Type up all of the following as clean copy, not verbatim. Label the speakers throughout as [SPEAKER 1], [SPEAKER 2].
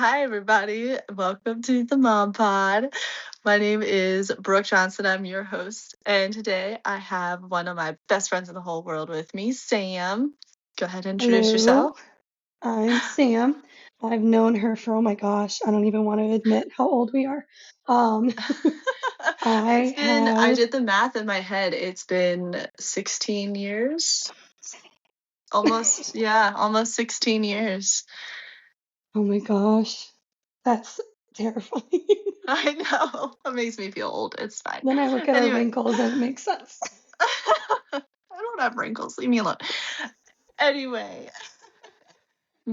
[SPEAKER 1] Hi, everybody. Welcome to the MomPod. My name is Brooke Johnson. I'm your host. And today I have one of my best friends in the whole world with me, Sam. Go ahead and introduce
[SPEAKER 2] Hello,
[SPEAKER 1] yourself.
[SPEAKER 2] I'm Sam. I've known her for, oh my gosh, I don't even want to admit how old we are. Um, I
[SPEAKER 1] I
[SPEAKER 2] have,
[SPEAKER 1] did the math in my head. It's been 16 years. Almost 16 years.
[SPEAKER 2] oh my gosh, that's terrifying.
[SPEAKER 1] I know. It makes me feel old. It's fine.
[SPEAKER 2] Then I look at our
[SPEAKER 1] Anyway,
[SPEAKER 2] wrinkles and it makes sense.
[SPEAKER 1] I don't have wrinkles. Leave me alone. Anyway,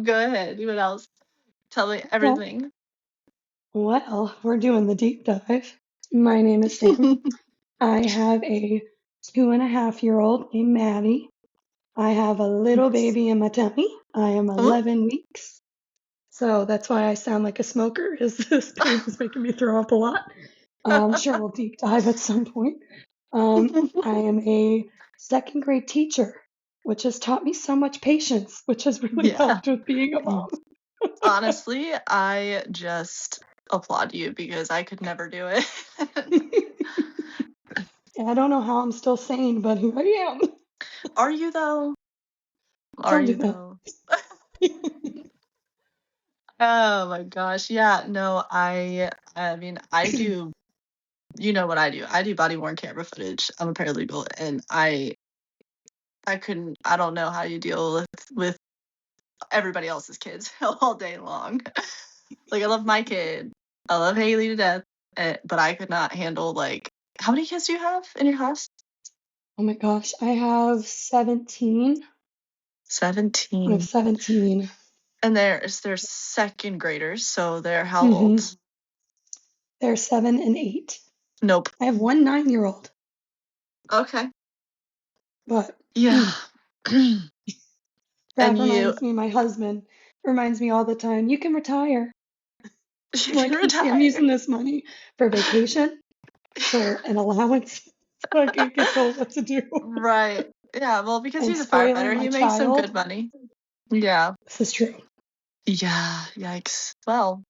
[SPEAKER 1] go ahead. What else? Tell me
[SPEAKER 2] Well,
[SPEAKER 1] everything.
[SPEAKER 2] well, we're doing the deep dive. My name is Sam. I have a 2.5-year-old named Maddie. I have a little
[SPEAKER 1] Yes.
[SPEAKER 2] baby in my tummy. I am
[SPEAKER 1] Oh.
[SPEAKER 2] 11 weeks. So that's why I sound like a smoker, is this baby's making me throw up a lot. I'm sure we'll deep dive at some point. I am a second grade teacher, which has taught me so much patience, which has really
[SPEAKER 1] Yeah.
[SPEAKER 2] helped with being a mom.
[SPEAKER 1] Honestly, I just applaud you because I could never do it.
[SPEAKER 2] And I don't know how I'm still sane, but here I am.
[SPEAKER 1] Are you though? Are
[SPEAKER 2] Trying to
[SPEAKER 1] you
[SPEAKER 2] think.
[SPEAKER 1] though? Oh my gosh. Yeah, no, I mean, I do, you know what I do. I do body worn camera footage. I'm a paralegal and I don't know how you deal with everybody else's kids all day long. Like I love my kid. I love Haley to death, but I could not handle how many kids do you have in your house?
[SPEAKER 2] Oh my gosh, I have 17. I have
[SPEAKER 1] 17.
[SPEAKER 2] 17.
[SPEAKER 1] And they're second graders, so they're how
[SPEAKER 2] hmm
[SPEAKER 1] old?
[SPEAKER 2] They're 7 and 8.
[SPEAKER 1] Nope.
[SPEAKER 2] I have one 9-year-old,
[SPEAKER 1] Okay.
[SPEAKER 2] but
[SPEAKER 1] Yeah.
[SPEAKER 2] that
[SPEAKER 1] And you
[SPEAKER 2] reminds me, my husband reminds me all the time, you can retire.
[SPEAKER 1] you can
[SPEAKER 2] Like, you see, I'm
[SPEAKER 1] retire.
[SPEAKER 2] using this money for vacation, for an allowance, so I can't get told what to do.
[SPEAKER 1] Right. Yeah, well, because
[SPEAKER 2] And
[SPEAKER 1] he's a
[SPEAKER 2] spoiling
[SPEAKER 1] firefighter,
[SPEAKER 2] my
[SPEAKER 1] he makes some
[SPEAKER 2] child.
[SPEAKER 1] good money. Yeah.
[SPEAKER 2] This is true.
[SPEAKER 1] Yeah. Yikes. Well,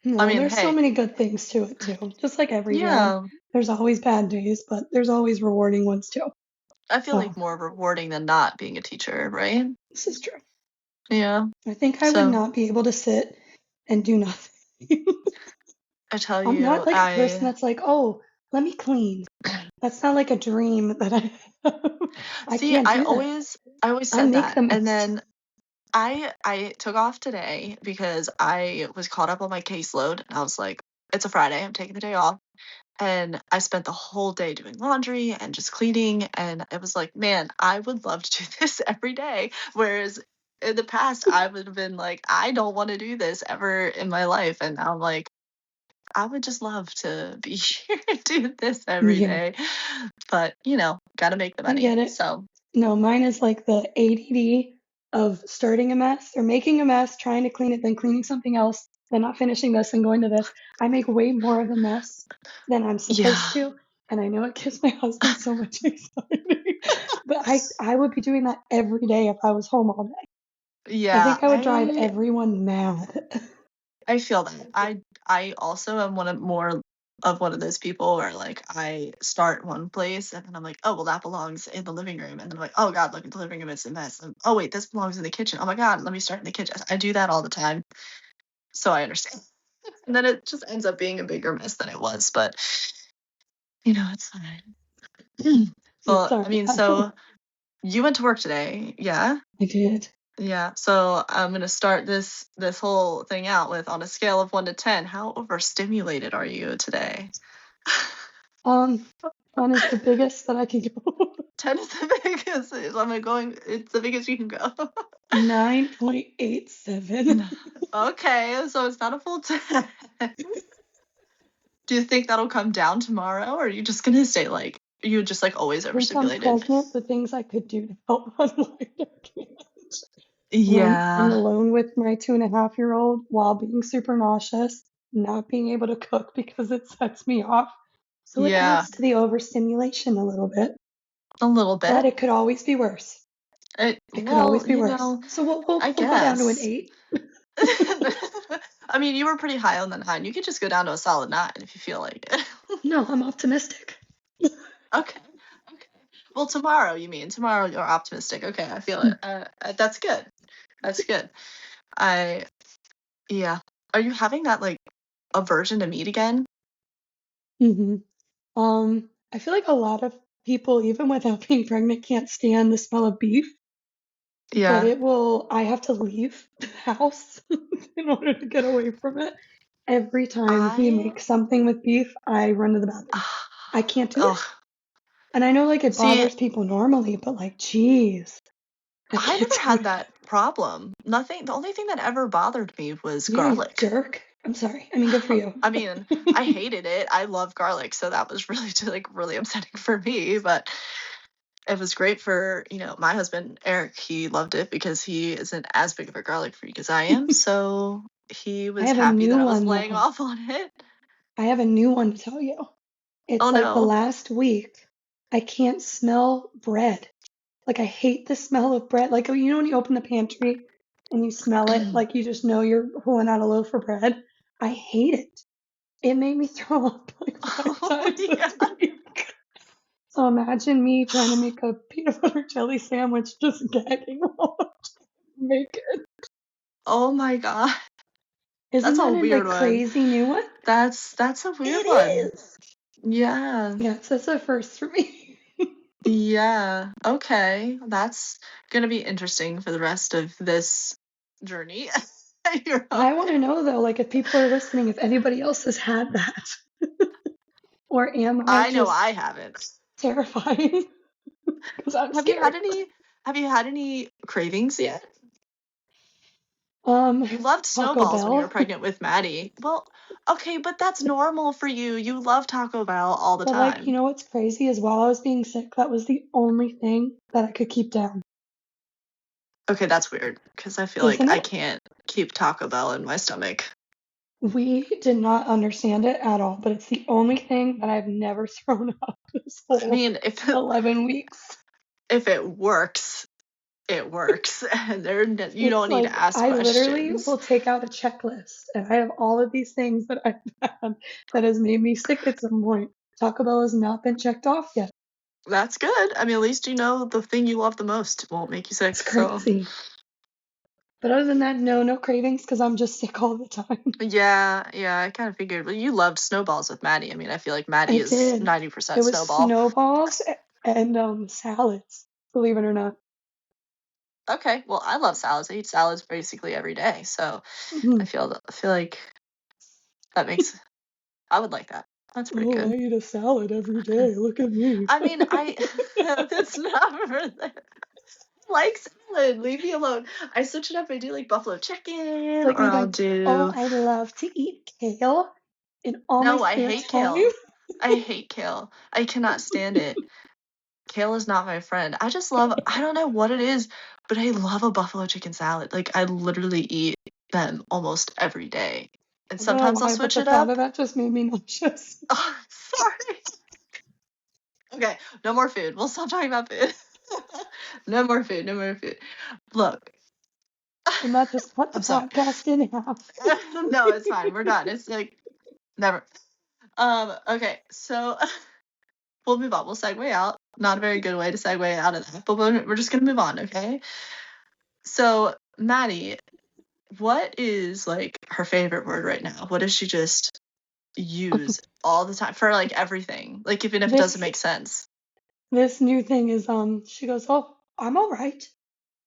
[SPEAKER 1] I
[SPEAKER 2] No,
[SPEAKER 1] mean,
[SPEAKER 2] there's so
[SPEAKER 1] hey,
[SPEAKER 2] many good things to it too. Just like every job,
[SPEAKER 1] yeah,
[SPEAKER 2] there's always bad days, but there's always rewarding ones too.
[SPEAKER 1] I feel
[SPEAKER 2] So,
[SPEAKER 1] like more rewarding than not being a teacher, right?
[SPEAKER 2] this is true.
[SPEAKER 1] Yeah.
[SPEAKER 2] I think I would
[SPEAKER 1] So
[SPEAKER 2] not be able to sit and do nothing.
[SPEAKER 1] I tell
[SPEAKER 2] I'm
[SPEAKER 1] you,
[SPEAKER 2] not like a person that's like, oh, let me clean. That's not like a dream that I have. I
[SPEAKER 1] see,
[SPEAKER 2] can't do that.
[SPEAKER 1] I always
[SPEAKER 2] I
[SPEAKER 1] said
[SPEAKER 2] make
[SPEAKER 1] that.
[SPEAKER 2] the
[SPEAKER 1] And
[SPEAKER 2] mess.
[SPEAKER 1] then I took off today because I was caught up on my caseload. And I was like, it's a Friday, I'm taking the day off. And I spent the whole day doing laundry and just cleaning. And it was like, man, I would love to do this every day. Whereas in the past, I would have been like, I don't want to do this ever in my life. And now I'm like, I would just love to be here and do this every
[SPEAKER 2] Yeah,
[SPEAKER 1] day. But, got to make the
[SPEAKER 2] I
[SPEAKER 1] money.
[SPEAKER 2] get it.
[SPEAKER 1] So,
[SPEAKER 2] No, mine is like the ADD of starting a mess or making a mess, trying to clean it, then cleaning something else, then not finishing this and going to this. I make way more of a mess than I'm supposed
[SPEAKER 1] yeah.
[SPEAKER 2] to. And I know it gives my husband so much anxiety. But I would be doing that every day if I was home all day. I
[SPEAKER 1] Yeah,
[SPEAKER 2] think I would drive everyone mad.
[SPEAKER 1] I feel that. I also am one of those people where like I start one place and then I'm like, oh well that belongs in the living room. And then I'm like, oh God, look at the living room, it's a mess. And, oh wait, this belongs in the kitchen. Oh my God, let me start in the kitchen. I do that all the time. So I understand. And then it just ends up being a bigger mess than it was, but it's fine.
[SPEAKER 2] It's
[SPEAKER 1] Well,
[SPEAKER 2] all
[SPEAKER 1] I
[SPEAKER 2] right.
[SPEAKER 1] mean, so you went to work today, yeah?
[SPEAKER 2] I did.
[SPEAKER 1] Yeah. So I'm gonna start this whole thing out with on a scale of 1 to 10, how overstimulated are you today?
[SPEAKER 2] Um, 10 is the biggest that I can go.
[SPEAKER 1] 10 is the biggest. It's the biggest you can go.
[SPEAKER 2] 9.87.
[SPEAKER 1] Okay, so it's not a full 10. Do you think that'll come down tomorrow, or are you just gonna stay you just always
[SPEAKER 2] Since I'm
[SPEAKER 1] overstimulated?
[SPEAKER 2] pregnant, the things I could do to help unwind, I can't. I'm
[SPEAKER 1] Yeah.
[SPEAKER 2] alone with my 2.5-year-old while being super nauseous, not being able to cook because it sets me off. So it
[SPEAKER 1] Yeah.
[SPEAKER 2] adds to the overstimulation a little bit,
[SPEAKER 1] A little
[SPEAKER 2] but
[SPEAKER 1] bit.
[SPEAKER 2] it could always be worse. It could always
[SPEAKER 1] Well,
[SPEAKER 2] be worse. So we'll
[SPEAKER 1] I
[SPEAKER 2] we'll go down to an
[SPEAKER 1] guess.
[SPEAKER 2] 8.
[SPEAKER 1] I mean, you were pretty high on the 9. You could just go down to a solid 9 if you feel like it.
[SPEAKER 2] No, I'm optimistic.
[SPEAKER 1] Okay. Okay. Well, tomorrow, you mean? Tomorrow you're optimistic. Okay, I feel it. That's good. That's good. I Yeah. Are you having that, like, aversion to meat again?
[SPEAKER 2] hmm I feel like a lot of people, even without being pregnant, can't stand the smell of beef, but
[SPEAKER 1] Yeah.
[SPEAKER 2] I have to leave the house in order to get away from it. Every time we
[SPEAKER 1] I
[SPEAKER 2] make something with beef, I run to the bathroom. I can't do it.
[SPEAKER 1] Ugh.
[SPEAKER 2] And I know like it
[SPEAKER 1] See,
[SPEAKER 2] bothers people normally, but like, geez, I
[SPEAKER 1] I
[SPEAKER 2] can't
[SPEAKER 1] never
[SPEAKER 2] do
[SPEAKER 1] had
[SPEAKER 2] it.
[SPEAKER 1] that problem. Nothing The only thing that ever bothered me was
[SPEAKER 2] Yeah, you
[SPEAKER 1] garlic.
[SPEAKER 2] jerk. I'm sorry. I mean, good for you.
[SPEAKER 1] I mean, I hated it. I love garlic, so that was really really upsetting for me, but it was great for, my husband, Eric. He loved it because he isn't as big of a garlic freak as I am, so he
[SPEAKER 2] I
[SPEAKER 1] was
[SPEAKER 2] have a
[SPEAKER 1] happy that
[SPEAKER 2] new
[SPEAKER 1] I was
[SPEAKER 2] one
[SPEAKER 1] laying
[SPEAKER 2] though.
[SPEAKER 1] off on it.
[SPEAKER 2] I have a new one to tell you.
[SPEAKER 1] Oh,
[SPEAKER 2] It's like the
[SPEAKER 1] no.
[SPEAKER 2] last week, I can't smell bread. Like I hate the smell of bread. Like you know when you open the pantry and you smell it, like you just know you're pulling out a loaf of bread. I hate it. It made me throw up like 5 times
[SPEAKER 1] Oh,
[SPEAKER 2] this
[SPEAKER 1] yeah.
[SPEAKER 2] week. So imagine me trying to make a peanut butter jelly sandwich, just gagging while I'm trying to make it.
[SPEAKER 1] Oh my god.
[SPEAKER 2] Isn't
[SPEAKER 1] That's a
[SPEAKER 2] that a
[SPEAKER 1] weird
[SPEAKER 2] like
[SPEAKER 1] one.
[SPEAKER 2] crazy new one?
[SPEAKER 1] That's a weird one.
[SPEAKER 2] It is.
[SPEAKER 1] Yeah.
[SPEAKER 2] Yeah, so that's a first for me.
[SPEAKER 1] Yeah. Okay. That's gonna be interesting for the rest of this journey. You're
[SPEAKER 2] I want
[SPEAKER 1] okay.
[SPEAKER 2] to know though, like if people are listening, if anybody else has had that, or am I
[SPEAKER 1] I know
[SPEAKER 2] just
[SPEAKER 1] I haven't.
[SPEAKER 2] terrifying? Because I'm
[SPEAKER 1] Have you had
[SPEAKER 2] scared.
[SPEAKER 1] any have you had any cravings yet?
[SPEAKER 2] Um,
[SPEAKER 1] You loved
[SPEAKER 2] Taco
[SPEAKER 1] snowballs when you were
[SPEAKER 2] Bell.
[SPEAKER 1] pregnant with Maddie. Well, okay, but that's normal for you. You love Taco Bell all the
[SPEAKER 2] But like, you
[SPEAKER 1] time.
[SPEAKER 2] know what's crazy is while I was being sick, that was the only thing that I could keep down.
[SPEAKER 1] Okay, that's weird because I feel like
[SPEAKER 2] Isn't
[SPEAKER 1] I
[SPEAKER 2] it?
[SPEAKER 1] can't keep Taco Bell in my stomach.
[SPEAKER 2] We did not understand it at all, but it's the only thing that I've never thrown up this
[SPEAKER 1] I
[SPEAKER 2] whole
[SPEAKER 1] mean, if
[SPEAKER 2] 11 weeks.
[SPEAKER 1] if it works, it works, and you
[SPEAKER 2] It's
[SPEAKER 1] don't need to
[SPEAKER 2] like
[SPEAKER 1] ask
[SPEAKER 2] I literally
[SPEAKER 1] questions.
[SPEAKER 2] will take out a checklist and I have all of these things that I've had that has made me sick at some point. Taco Bell has not been checked off yet.
[SPEAKER 1] That's good. I mean, at least you know the thing you love the most won't make you sick.
[SPEAKER 2] It's
[SPEAKER 1] So,
[SPEAKER 2] crazy. But other than that, no cravings because I'm just sick all the time.
[SPEAKER 1] yeah, yeah, I kind of figured. But you loved snowballs with Maddie. I mean, I feel like
[SPEAKER 2] I
[SPEAKER 1] Maddie is
[SPEAKER 2] did. It
[SPEAKER 1] 90%
[SPEAKER 2] was
[SPEAKER 1] snowball.
[SPEAKER 2] snowballs and salads, believe it or not.
[SPEAKER 1] Okay, well, I love salads. I eat salads basically every day. So
[SPEAKER 2] Mhm.
[SPEAKER 1] I feel like that makes I would like that. That's pretty
[SPEAKER 2] Oh, I
[SPEAKER 1] good.
[SPEAKER 2] eat a salad every day. Look at me.
[SPEAKER 1] I mean, that's not for that. Like salad. Leave me alone. I switch it up. I do like buffalo chicken,
[SPEAKER 2] Like
[SPEAKER 1] or
[SPEAKER 2] me
[SPEAKER 1] I'll
[SPEAKER 2] going, oh,
[SPEAKER 1] do.
[SPEAKER 2] I love to eat kale in all my
[SPEAKER 1] No, I
[SPEAKER 2] spare
[SPEAKER 1] hate
[SPEAKER 2] time.
[SPEAKER 1] kale. I hate kale. I cannot stand it. Kale is not my friend. I don't know what it is, but I love a buffalo chicken salad. Like, I literally eat them almost every day. And
[SPEAKER 2] I don't know
[SPEAKER 1] sometimes I'll
[SPEAKER 2] why, but
[SPEAKER 1] switch
[SPEAKER 2] the
[SPEAKER 1] it
[SPEAKER 2] thought of
[SPEAKER 1] up.
[SPEAKER 2] that just made me nauseous.
[SPEAKER 1] Oh, sorry. Okay, no more food. We'll stop talking about food. No more food. No more food. Look,
[SPEAKER 2] And that just cut the
[SPEAKER 1] I'm sorry.
[SPEAKER 2] podcast in half.
[SPEAKER 1] No, it's fine. We're done. It's like never. Okay, so we'll move on. We'll segue out. Not a very good way to segue out of that, but we're just gonna move on, okay? So, Maddie, what is like her favorite word right now? What does she just use all the time for like everything? Like even if it doesn't
[SPEAKER 2] This
[SPEAKER 1] make sense.
[SPEAKER 2] this new thing is she goes, oh, I'm all right.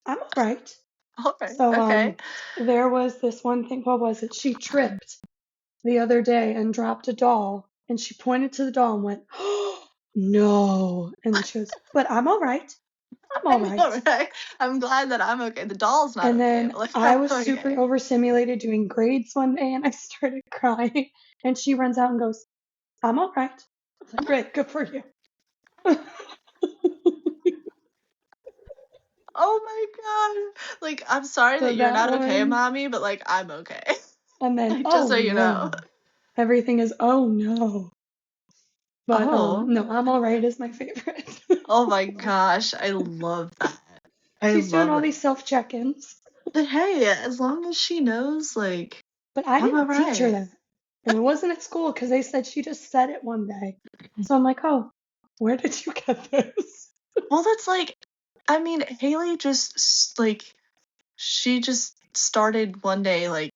[SPEAKER 2] I'm all right.
[SPEAKER 1] All right.
[SPEAKER 2] So
[SPEAKER 1] Okay.
[SPEAKER 2] there was this one thing, what was it? She tripped the other day and dropped a doll and she pointed to the doll and went, oh, no. And then she goes, but I'm all right. I'm all
[SPEAKER 1] I know,
[SPEAKER 2] right.
[SPEAKER 1] right? I'm glad that I'm okay. The doll's not
[SPEAKER 2] And
[SPEAKER 1] okay,
[SPEAKER 2] then
[SPEAKER 1] but like
[SPEAKER 2] I
[SPEAKER 1] I'm
[SPEAKER 2] was super
[SPEAKER 1] okay.
[SPEAKER 2] overstimulated doing grades one day and I started crying and she runs out and goes, I'm all right. I was like, great, good for you.
[SPEAKER 1] Oh my god. Like I'm sorry
[SPEAKER 2] So
[SPEAKER 1] that you're
[SPEAKER 2] that
[SPEAKER 1] not okay,
[SPEAKER 2] one,
[SPEAKER 1] mommy, but like I'm okay.
[SPEAKER 2] and then,
[SPEAKER 1] Like just
[SPEAKER 2] oh
[SPEAKER 1] so you know.
[SPEAKER 2] no. Everything is, oh no. But
[SPEAKER 1] Oh.
[SPEAKER 2] no, I'm all right is my favorite.
[SPEAKER 1] Oh my gosh. I love that. I
[SPEAKER 2] She's doing
[SPEAKER 1] love
[SPEAKER 2] all
[SPEAKER 1] that.
[SPEAKER 2] these self check ins.
[SPEAKER 1] But hey, as long as she knows, like
[SPEAKER 2] But I
[SPEAKER 1] I'm
[SPEAKER 2] didn't teach her
[SPEAKER 1] alright.
[SPEAKER 2] that. And it wasn't at school because they said she just said it one day. So I'm like, oh, where did you get this?
[SPEAKER 1] Well, that's like, I mean, Haley just she just started one day like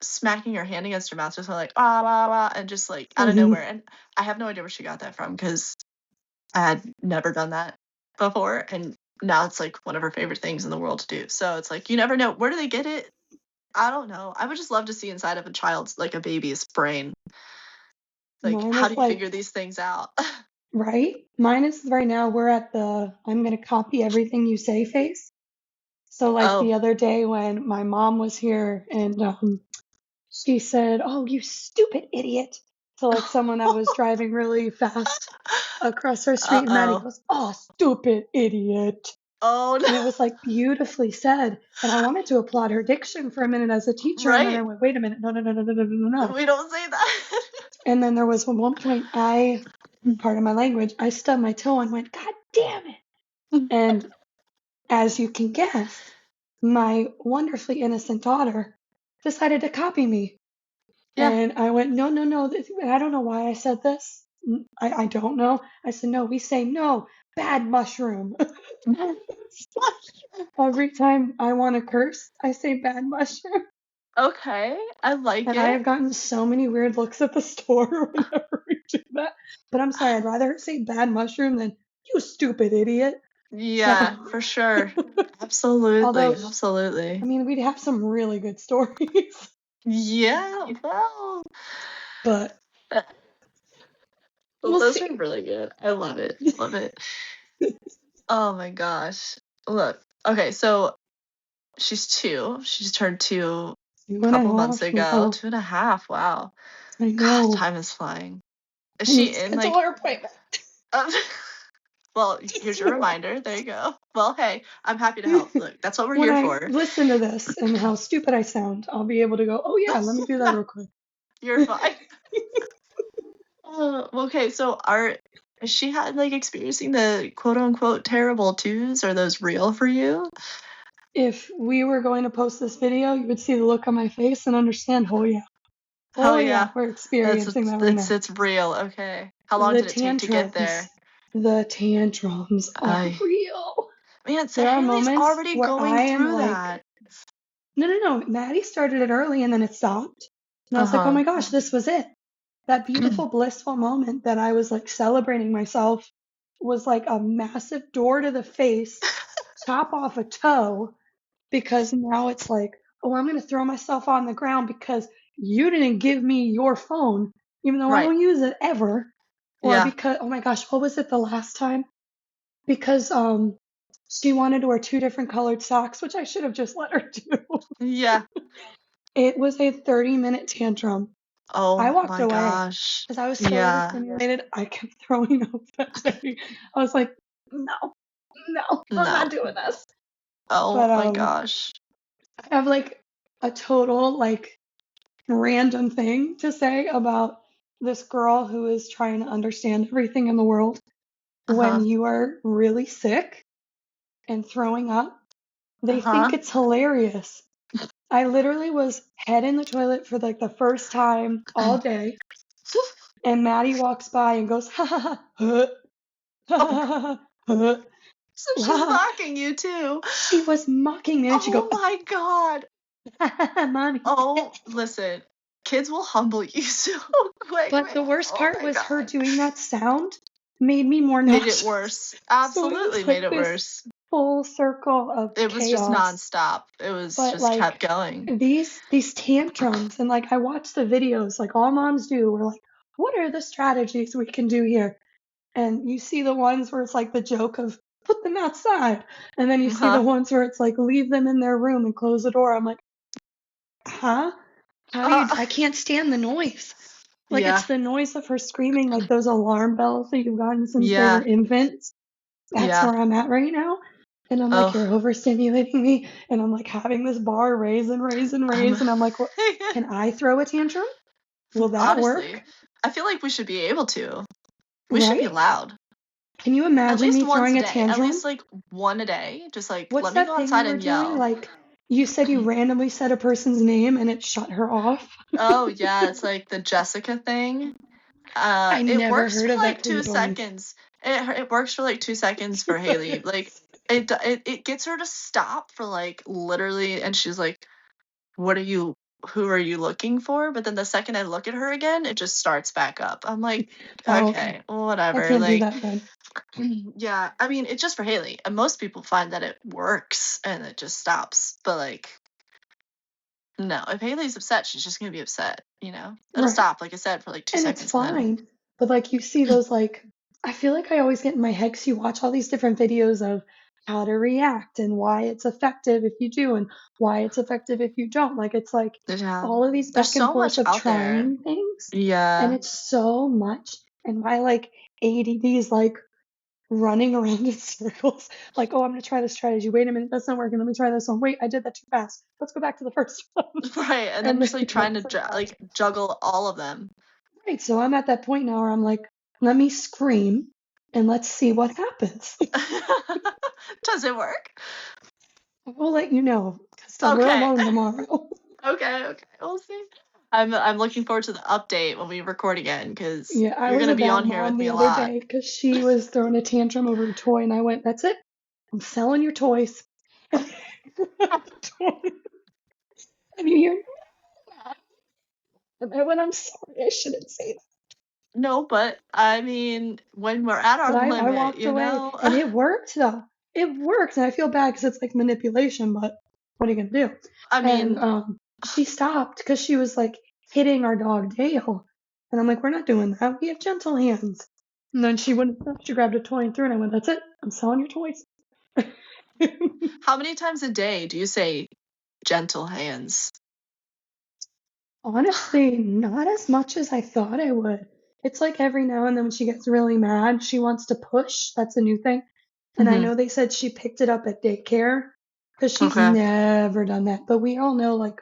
[SPEAKER 1] smacking her hand against her mouth, just like ah blah, blah, and just like out of nowhere. And I have no idea where she got that from because I had never done that before, and now it's like one of her favorite things in the world to do. So it's like you never know, where do they get it? I don't know. I would just love to see inside of a child's, like a baby's brain. Like,
[SPEAKER 2] Mine
[SPEAKER 1] how do
[SPEAKER 2] is
[SPEAKER 1] you figure
[SPEAKER 2] like,
[SPEAKER 1] these things out?
[SPEAKER 2] right? Mine is right now, we're at the I'm going to copy everything you say phase. So, like
[SPEAKER 1] Oh.
[SPEAKER 2] the other day when my mom was here and she said, "Oh, you stupid idiot." So, like someone that was driving really fast across our street, and Maddie
[SPEAKER 1] Uh-oh.
[SPEAKER 2] goes, "Oh, stupid idiot."
[SPEAKER 1] Oh
[SPEAKER 2] And it was like beautifully said. And I wanted to applaud her diction for a minute as a
[SPEAKER 1] no.
[SPEAKER 2] teacher. And then I
[SPEAKER 1] Right.
[SPEAKER 2] went, wait a minute. No, no, no, no, no, no, no, no.
[SPEAKER 1] We don't say that.
[SPEAKER 2] And then there was one point pardon my language, I stubbed my toe and went, God damn it. And as you can guess, my wonderfully innocent daughter decided to copy me.
[SPEAKER 1] Yeah.
[SPEAKER 2] And I went, no, no, no. I don't know why I said this. I don't know. I said, no, we say no, bad mushroom. Every time I want to curse, I say bad mushroom.
[SPEAKER 1] Okay, I like
[SPEAKER 2] And I have
[SPEAKER 1] it.
[SPEAKER 2] gotten so many weird looks at the store whenever we do that. But I'm sorry, I'd rather say bad mushroom than you stupid idiot.
[SPEAKER 1] Yeah,
[SPEAKER 2] So,
[SPEAKER 1] for sure. Absolutely,
[SPEAKER 2] although,
[SPEAKER 1] absolutely.
[SPEAKER 2] I mean, we'd have some really good stories.
[SPEAKER 1] Yeah, well,
[SPEAKER 2] But
[SPEAKER 1] uh,
[SPEAKER 2] we'll
[SPEAKER 1] those are
[SPEAKER 2] see.
[SPEAKER 1] really good. I love it. Love it. Oh my gosh. Look. Okay, so she's 2. She just turned 2
[SPEAKER 2] Two
[SPEAKER 1] a
[SPEAKER 2] and a
[SPEAKER 1] couple months
[SPEAKER 2] half.
[SPEAKER 1] ago.
[SPEAKER 2] Wow.
[SPEAKER 1] 2.5. Wow.
[SPEAKER 2] I
[SPEAKER 1] God,
[SPEAKER 2] know.
[SPEAKER 1] time is flying. Is
[SPEAKER 2] I need
[SPEAKER 1] she
[SPEAKER 2] to
[SPEAKER 1] in
[SPEAKER 2] schedule
[SPEAKER 1] like
[SPEAKER 2] her appointment.
[SPEAKER 1] um, well, here's your reminder. There you go. Well, hey, I'm happy to help. Look, that's what we're
[SPEAKER 2] When
[SPEAKER 1] here
[SPEAKER 2] I
[SPEAKER 1] for.
[SPEAKER 2] listen to this and how stupid I sound, I'll be able to go, oh, yeah, let me do that real quick.
[SPEAKER 1] You're fine. Okay, so is she had like experiencing the quote unquote terrible twos? Are those real for you?
[SPEAKER 2] If we were going to post this video, you would see the look on my face and understand, oh, yeah.
[SPEAKER 1] Oh
[SPEAKER 2] Oh, yeah,
[SPEAKER 1] yeah,
[SPEAKER 2] we're experiencing that right now.
[SPEAKER 1] it's real. Okay, how long
[SPEAKER 2] The
[SPEAKER 1] did it take to get
[SPEAKER 2] tantrums.
[SPEAKER 1] there?
[SPEAKER 2] The tantrums are
[SPEAKER 1] I
[SPEAKER 2] real.
[SPEAKER 1] Man, so
[SPEAKER 2] There are
[SPEAKER 1] Haley's
[SPEAKER 2] moments
[SPEAKER 1] already
[SPEAKER 2] where
[SPEAKER 1] going
[SPEAKER 2] I am
[SPEAKER 1] through
[SPEAKER 2] like,
[SPEAKER 1] that.
[SPEAKER 2] no, no, no. Maddie started it early and then it stopped. And I was like, oh
[SPEAKER 1] Uh-huh.
[SPEAKER 2] my gosh, this was it. That beautiful, blissful moment that I was like celebrating myself was like a massive door to the face, chop off a toe, because now it's like, oh, I'm going to throw myself on the ground because you didn't give me your phone, even though I
[SPEAKER 1] Right.
[SPEAKER 2] don't use it ever. Or
[SPEAKER 1] Yeah.
[SPEAKER 2] because, oh my gosh, what was it the last time? Because she wanted to wear two different colored socks, which I should have just let her do.
[SPEAKER 1] Yeah.
[SPEAKER 2] It was a 30-minute tantrum. I
[SPEAKER 1] Oh
[SPEAKER 2] walked
[SPEAKER 1] my
[SPEAKER 2] away
[SPEAKER 1] gosh.
[SPEAKER 2] because I was so
[SPEAKER 1] Yeah.
[SPEAKER 2] overstimulated. I kept throwing up that day. I was like, no, no, I'm
[SPEAKER 1] No.
[SPEAKER 2] not doing this.
[SPEAKER 1] Oh
[SPEAKER 2] But
[SPEAKER 1] my gosh.
[SPEAKER 2] I have like a total like random thing to say about this girl who is trying to understand everything in the world. When
[SPEAKER 1] Uh-huh.
[SPEAKER 2] you are really sick and throwing up, they
[SPEAKER 1] Uh-huh.
[SPEAKER 2] think it's hilarious. I literally was head in the toilet for like the first time all day, and Maddie walks by and goes, ha ha ha, huh, ha
[SPEAKER 1] Oh,
[SPEAKER 2] ha ha, huh,
[SPEAKER 1] so
[SPEAKER 2] ha,
[SPEAKER 1] she's
[SPEAKER 2] ha.
[SPEAKER 1] mocking you too.
[SPEAKER 2] She was mocking me, and she
[SPEAKER 1] Oh
[SPEAKER 2] go,
[SPEAKER 1] my god.
[SPEAKER 2] mommy.
[SPEAKER 1] Oh, listen. Kids will humble you so quick,
[SPEAKER 2] But
[SPEAKER 1] man.
[SPEAKER 2] the worst
[SPEAKER 1] Oh
[SPEAKER 2] part
[SPEAKER 1] my
[SPEAKER 2] was her
[SPEAKER 1] god.
[SPEAKER 2] doing that sound made me more
[SPEAKER 1] Made it
[SPEAKER 2] nauseous.
[SPEAKER 1] worse.
[SPEAKER 2] So it
[SPEAKER 1] Absolutely
[SPEAKER 2] was
[SPEAKER 1] made
[SPEAKER 2] like
[SPEAKER 1] it
[SPEAKER 2] this
[SPEAKER 1] worse.
[SPEAKER 2] full circle of
[SPEAKER 1] It was just
[SPEAKER 2] chaos.
[SPEAKER 1] nonstop. It was
[SPEAKER 2] But
[SPEAKER 1] just kept
[SPEAKER 2] like
[SPEAKER 1] going.
[SPEAKER 2] these tantrums, and like I watch the videos like all moms do, we're like, what are the strategies we can do here? And you see the ones where it's like the joke of put them outside. And then you see the
[SPEAKER 1] Uh-huh.
[SPEAKER 2] ones where it's like leave them in their room and close the door. I'm like, huh? How do you,
[SPEAKER 1] Uh,
[SPEAKER 2] I can't stand the noise. Like
[SPEAKER 1] yeah.
[SPEAKER 2] it's the noise of her screaming, like those alarm bells that you've gotten since they were
[SPEAKER 1] Yeah.
[SPEAKER 2] infants. That's
[SPEAKER 1] Yeah.
[SPEAKER 2] where I'm at right now. And I'm like,
[SPEAKER 1] Oh.
[SPEAKER 2] you're overstimulating me. And I'm like having this bar raise and raise and
[SPEAKER 1] Um,
[SPEAKER 2] raise. And I'm like, what? Can I throw a tantrum? Will that
[SPEAKER 1] honestly,
[SPEAKER 2] work?
[SPEAKER 1] I feel like we should be able to. We should be
[SPEAKER 2] Right?
[SPEAKER 1] loud.
[SPEAKER 2] Can you
[SPEAKER 1] At
[SPEAKER 2] imagine
[SPEAKER 1] least
[SPEAKER 2] me
[SPEAKER 1] once
[SPEAKER 2] throwing
[SPEAKER 1] a
[SPEAKER 2] a
[SPEAKER 1] day. At
[SPEAKER 2] tantrum?
[SPEAKER 1] least like one a day. Just like
[SPEAKER 2] What's
[SPEAKER 1] let me
[SPEAKER 2] that
[SPEAKER 1] go
[SPEAKER 2] thing you
[SPEAKER 1] outside
[SPEAKER 2] were
[SPEAKER 1] and
[SPEAKER 2] doing?
[SPEAKER 1] yell.
[SPEAKER 2] Like You said you randomly said a person's name and it shut her off?
[SPEAKER 1] Oh, yeah, it's like the Jessica thing.
[SPEAKER 2] I
[SPEAKER 1] It
[SPEAKER 2] never
[SPEAKER 1] works
[SPEAKER 2] heard
[SPEAKER 1] for
[SPEAKER 2] of that
[SPEAKER 1] like
[SPEAKER 2] till you
[SPEAKER 1] 2
[SPEAKER 2] told me.
[SPEAKER 1] seconds. It works for like 2 seconds for Haley. Like it gets her to stop for like literally, and she's like, "What are you? Who are you looking for?" But then the second I look at her again, it just starts back up. I'm like,
[SPEAKER 2] Oh, okay.
[SPEAKER 1] okay,
[SPEAKER 2] I
[SPEAKER 1] whatever.
[SPEAKER 2] can't do
[SPEAKER 1] Like,
[SPEAKER 2] that then.
[SPEAKER 1] yeah, I mean, it's just for Haley, and most people find that it works and it just stops. But like, no, if Haley's upset, she's just gonna be upset. It'll
[SPEAKER 2] Right.
[SPEAKER 1] stop, like I said, for like 2
[SPEAKER 2] And it's
[SPEAKER 1] seconds, and then
[SPEAKER 2] fine. But like you see those like I feel like I always get in my head 'cause you watch all these different videos of how to react and why it's effective if you do and why it's effective if you don't. Like it's like
[SPEAKER 1] yeah,
[SPEAKER 2] all of these
[SPEAKER 1] there's
[SPEAKER 2] back and
[SPEAKER 1] so
[SPEAKER 2] forth
[SPEAKER 1] much
[SPEAKER 2] of
[SPEAKER 1] out there.
[SPEAKER 2] trying things and
[SPEAKER 1] Yeah.
[SPEAKER 2] it's so much and my like ADD is like running around in circles. Like, oh, I'm gonna try this strategy. Wait a minute, that's not working. Let me try this one. Wait, I did that too fast. Let's go back to the first one.
[SPEAKER 1] Right, and then
[SPEAKER 2] And
[SPEAKER 1] just,
[SPEAKER 2] then
[SPEAKER 1] like,
[SPEAKER 2] it
[SPEAKER 1] trying
[SPEAKER 2] like
[SPEAKER 1] to
[SPEAKER 2] forgot.
[SPEAKER 1] juggle all of them.
[SPEAKER 2] Right, so I'm at that point now where I'm like, let me scream and let's see what happens.
[SPEAKER 1] Does it work?
[SPEAKER 2] We'll let you know because then we're
[SPEAKER 1] Okay.
[SPEAKER 2] alone tomorrow.
[SPEAKER 1] Okay, we'll see. I'm looking forward to the update when we record again, because
[SPEAKER 2] Yeah, I
[SPEAKER 1] you're
[SPEAKER 2] was
[SPEAKER 1] gonna
[SPEAKER 2] a
[SPEAKER 1] be
[SPEAKER 2] bad
[SPEAKER 1] on here with
[SPEAKER 2] mom
[SPEAKER 1] me
[SPEAKER 2] the
[SPEAKER 1] a
[SPEAKER 2] other
[SPEAKER 1] lot.
[SPEAKER 2] day because she was throwing a tantrum over a toy, and I went, "That's it. I'm selling your toys." And you hear that? And I went, "I'm sorry. I shouldn't say that."
[SPEAKER 1] No, but, I mean, when we're at our
[SPEAKER 2] But I
[SPEAKER 1] limit,
[SPEAKER 2] walked away, and it worked though. It worked, and I feel bad because it's like manipulation, but what are you gonna do?
[SPEAKER 1] I
[SPEAKER 2] And
[SPEAKER 1] mean,
[SPEAKER 2] she stopped because she was like hitting our dog Dale, and I'm like, we're not doing that. We have gentle hands. And then she wouldn't stop. She grabbed a toy and threw it. And I went, that's it. I'm selling your toys.
[SPEAKER 1] how many times a day do you say gentle hands?
[SPEAKER 2] Honestly, not as much as I thought I would. It's like every now and then when she gets really mad, she wants to push. That's a new thing. And I
[SPEAKER 1] Mhm.
[SPEAKER 2] know they said she picked it up at daycare because she's
[SPEAKER 1] Okay.
[SPEAKER 2] never done that. But we all know like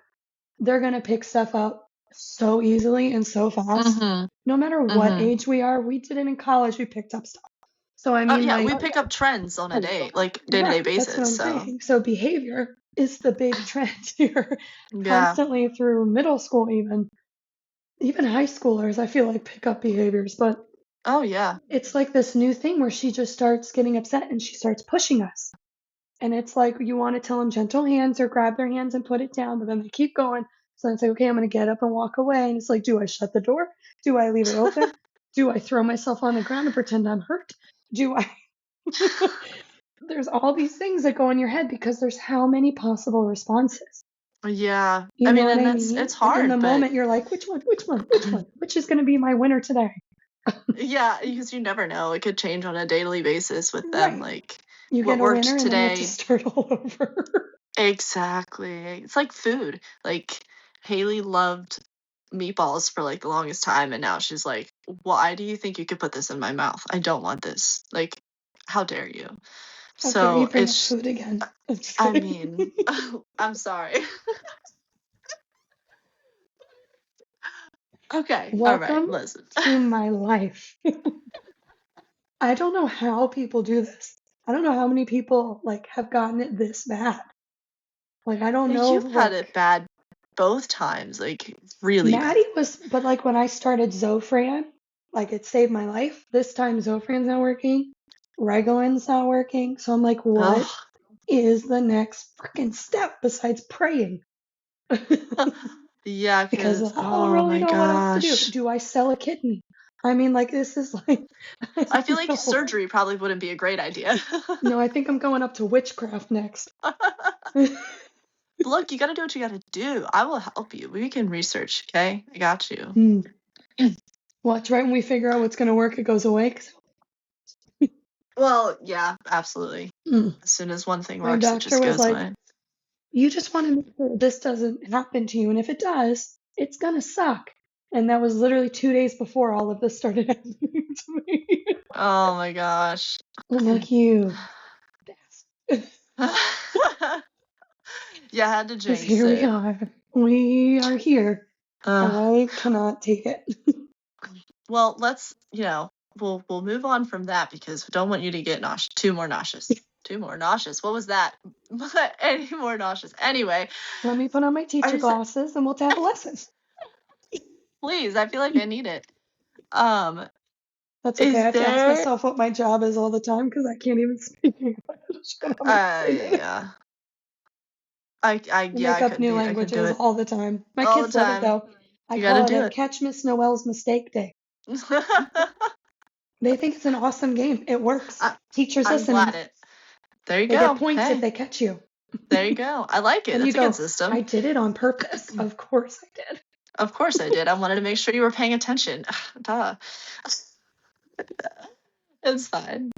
[SPEAKER 2] they're going to pick stuff up so easily and so fast.
[SPEAKER 1] Mhm.
[SPEAKER 2] No matter what
[SPEAKER 1] Mhm.
[SPEAKER 2] age we are, we did it in college, we picked up stuff. So I
[SPEAKER 1] Oh,
[SPEAKER 2] mean,
[SPEAKER 1] yeah,
[SPEAKER 2] like,
[SPEAKER 1] we pick up trends on a day-to-day
[SPEAKER 2] right, that's what
[SPEAKER 1] basis,
[SPEAKER 2] I'm
[SPEAKER 1] so
[SPEAKER 2] saying. So behavior is the big trend here.
[SPEAKER 1] yeah.
[SPEAKER 2] Constantly through middle school, even high schoolers, I feel like pick up behaviors, but
[SPEAKER 1] Oh, yeah.
[SPEAKER 2] it's like this new thing where she just starts getting upset and she starts pushing us. And it's like you want to tell them gentle hands or grab their hands and put it down, but then they keep going. So it's like, okay, I'm going to get up and walk away. And it's like, do I shut the door? Do I leave it open? Do I throw myself on the ground and pretend I'm hurt? Do I? There's all these things that go in your head because there's how many possible responses.
[SPEAKER 1] Yeah.
[SPEAKER 2] You
[SPEAKER 1] I
[SPEAKER 2] know
[SPEAKER 1] mean,
[SPEAKER 2] what
[SPEAKER 1] and
[SPEAKER 2] I
[SPEAKER 1] it's
[SPEAKER 2] mean? And in the
[SPEAKER 1] hard, but
[SPEAKER 2] moment, you're like, which one? Which one? Which one? Which is going to be my winner today?
[SPEAKER 1] yeah, because you never know. It could change on a daily basis with them,
[SPEAKER 2] Right.
[SPEAKER 1] like,
[SPEAKER 2] You
[SPEAKER 1] what
[SPEAKER 2] get a winner
[SPEAKER 1] worked
[SPEAKER 2] and then you have to
[SPEAKER 1] today.
[SPEAKER 2] start all over.
[SPEAKER 1] Exactly. It's like food. Like, Haley loved meatballs for, like, the longest time, and now she's like, "Why do you think you could put this in my mouth? I don't want this. Like, how dare you?"
[SPEAKER 2] How dare you
[SPEAKER 1] So,
[SPEAKER 2] bring up food again? I'm just
[SPEAKER 1] I
[SPEAKER 2] kidding.
[SPEAKER 1] mean, I'm sorry. Okay, alright,
[SPEAKER 2] Welcome
[SPEAKER 1] listen.
[SPEAKER 2] to my life. I don't know how people do this. I don't know how many people like have gotten it this bad. Like I don't know
[SPEAKER 1] You've had
[SPEAKER 2] like
[SPEAKER 1] it bad both times, like, really bad.
[SPEAKER 2] Maddie was but like when I started Zofran, like it saved my life. This time Zofran's not working. Regalin's not working. So I'm like, what
[SPEAKER 1] Ugh.
[SPEAKER 2] is the next freaking step besides praying?
[SPEAKER 1] Yeah,
[SPEAKER 2] Because
[SPEAKER 1] 'cause
[SPEAKER 2] I don't
[SPEAKER 1] oh
[SPEAKER 2] really
[SPEAKER 1] my
[SPEAKER 2] know what else to do.
[SPEAKER 1] gosh.
[SPEAKER 2] Do I sell a kidney? I mean, like this is like I
[SPEAKER 1] I feel
[SPEAKER 2] don't
[SPEAKER 1] like
[SPEAKER 2] know.
[SPEAKER 1] surgery probably wouldn't be a great idea.
[SPEAKER 2] No, I think I'm going up to witchcraft next.
[SPEAKER 1] Look, you gotta do what you gotta do. I will help you. We can research, okay? I got you.
[SPEAKER 2] Hmm. Watch right when we figure out what's gonna work, it goes away.
[SPEAKER 1] Well, yeah, absolutely.
[SPEAKER 2] Mm.
[SPEAKER 1] As soon as one thing
[SPEAKER 2] My
[SPEAKER 1] works, it
[SPEAKER 2] doctor
[SPEAKER 1] just
[SPEAKER 2] was
[SPEAKER 1] goes
[SPEAKER 2] like,
[SPEAKER 1] away.
[SPEAKER 2] "You just want to make sure this doesn't happen to you, and if it does, it's gonna suck." And that was literally 2 days before all of this started happening to me.
[SPEAKER 1] Oh my gosh.
[SPEAKER 2] I'm like, you bastard.
[SPEAKER 1] You had to
[SPEAKER 2] Because
[SPEAKER 1] jinx
[SPEAKER 2] here we
[SPEAKER 1] it.
[SPEAKER 2] are. We are here, and
[SPEAKER 1] Ugh.
[SPEAKER 2] I cannot take it.
[SPEAKER 1] Well, let's, we'll move on from that because we don't want you to get too more nauseous. 2 more nauseous. What was that? Any more nauseous? Anyway,
[SPEAKER 2] Let me put on my teacher glasses and we'll have a lesson.
[SPEAKER 1] Please, I feel like I need it. Um,
[SPEAKER 2] That's okay. I
[SPEAKER 1] is
[SPEAKER 2] have to ask
[SPEAKER 1] there?
[SPEAKER 2] myself what my job is all the time because I can't even speak English.
[SPEAKER 1] Yeah. I
[SPEAKER 2] I make up new
[SPEAKER 1] I couldn't do
[SPEAKER 2] languages
[SPEAKER 1] it
[SPEAKER 2] all the time. My
[SPEAKER 1] all the
[SPEAKER 2] kids love it
[SPEAKER 1] time.
[SPEAKER 2] though. I
[SPEAKER 1] You gotta
[SPEAKER 2] call it
[SPEAKER 1] do
[SPEAKER 2] a
[SPEAKER 1] it.
[SPEAKER 2] Catch Miss Noel's Mistake Day. They think it's an awesome game. It works. Teachers
[SPEAKER 1] I'm
[SPEAKER 2] listening.
[SPEAKER 1] glad it. There you
[SPEAKER 2] They
[SPEAKER 1] go.
[SPEAKER 2] get points
[SPEAKER 1] Hey,
[SPEAKER 2] if they catch you.
[SPEAKER 1] there you go. I like it.
[SPEAKER 2] And you
[SPEAKER 1] That's a good
[SPEAKER 2] go,
[SPEAKER 1] system.
[SPEAKER 2] I did it on purpose. Of course I did.
[SPEAKER 1] Of course I did. I wanted to make sure you were paying attention. Duh. It's fine.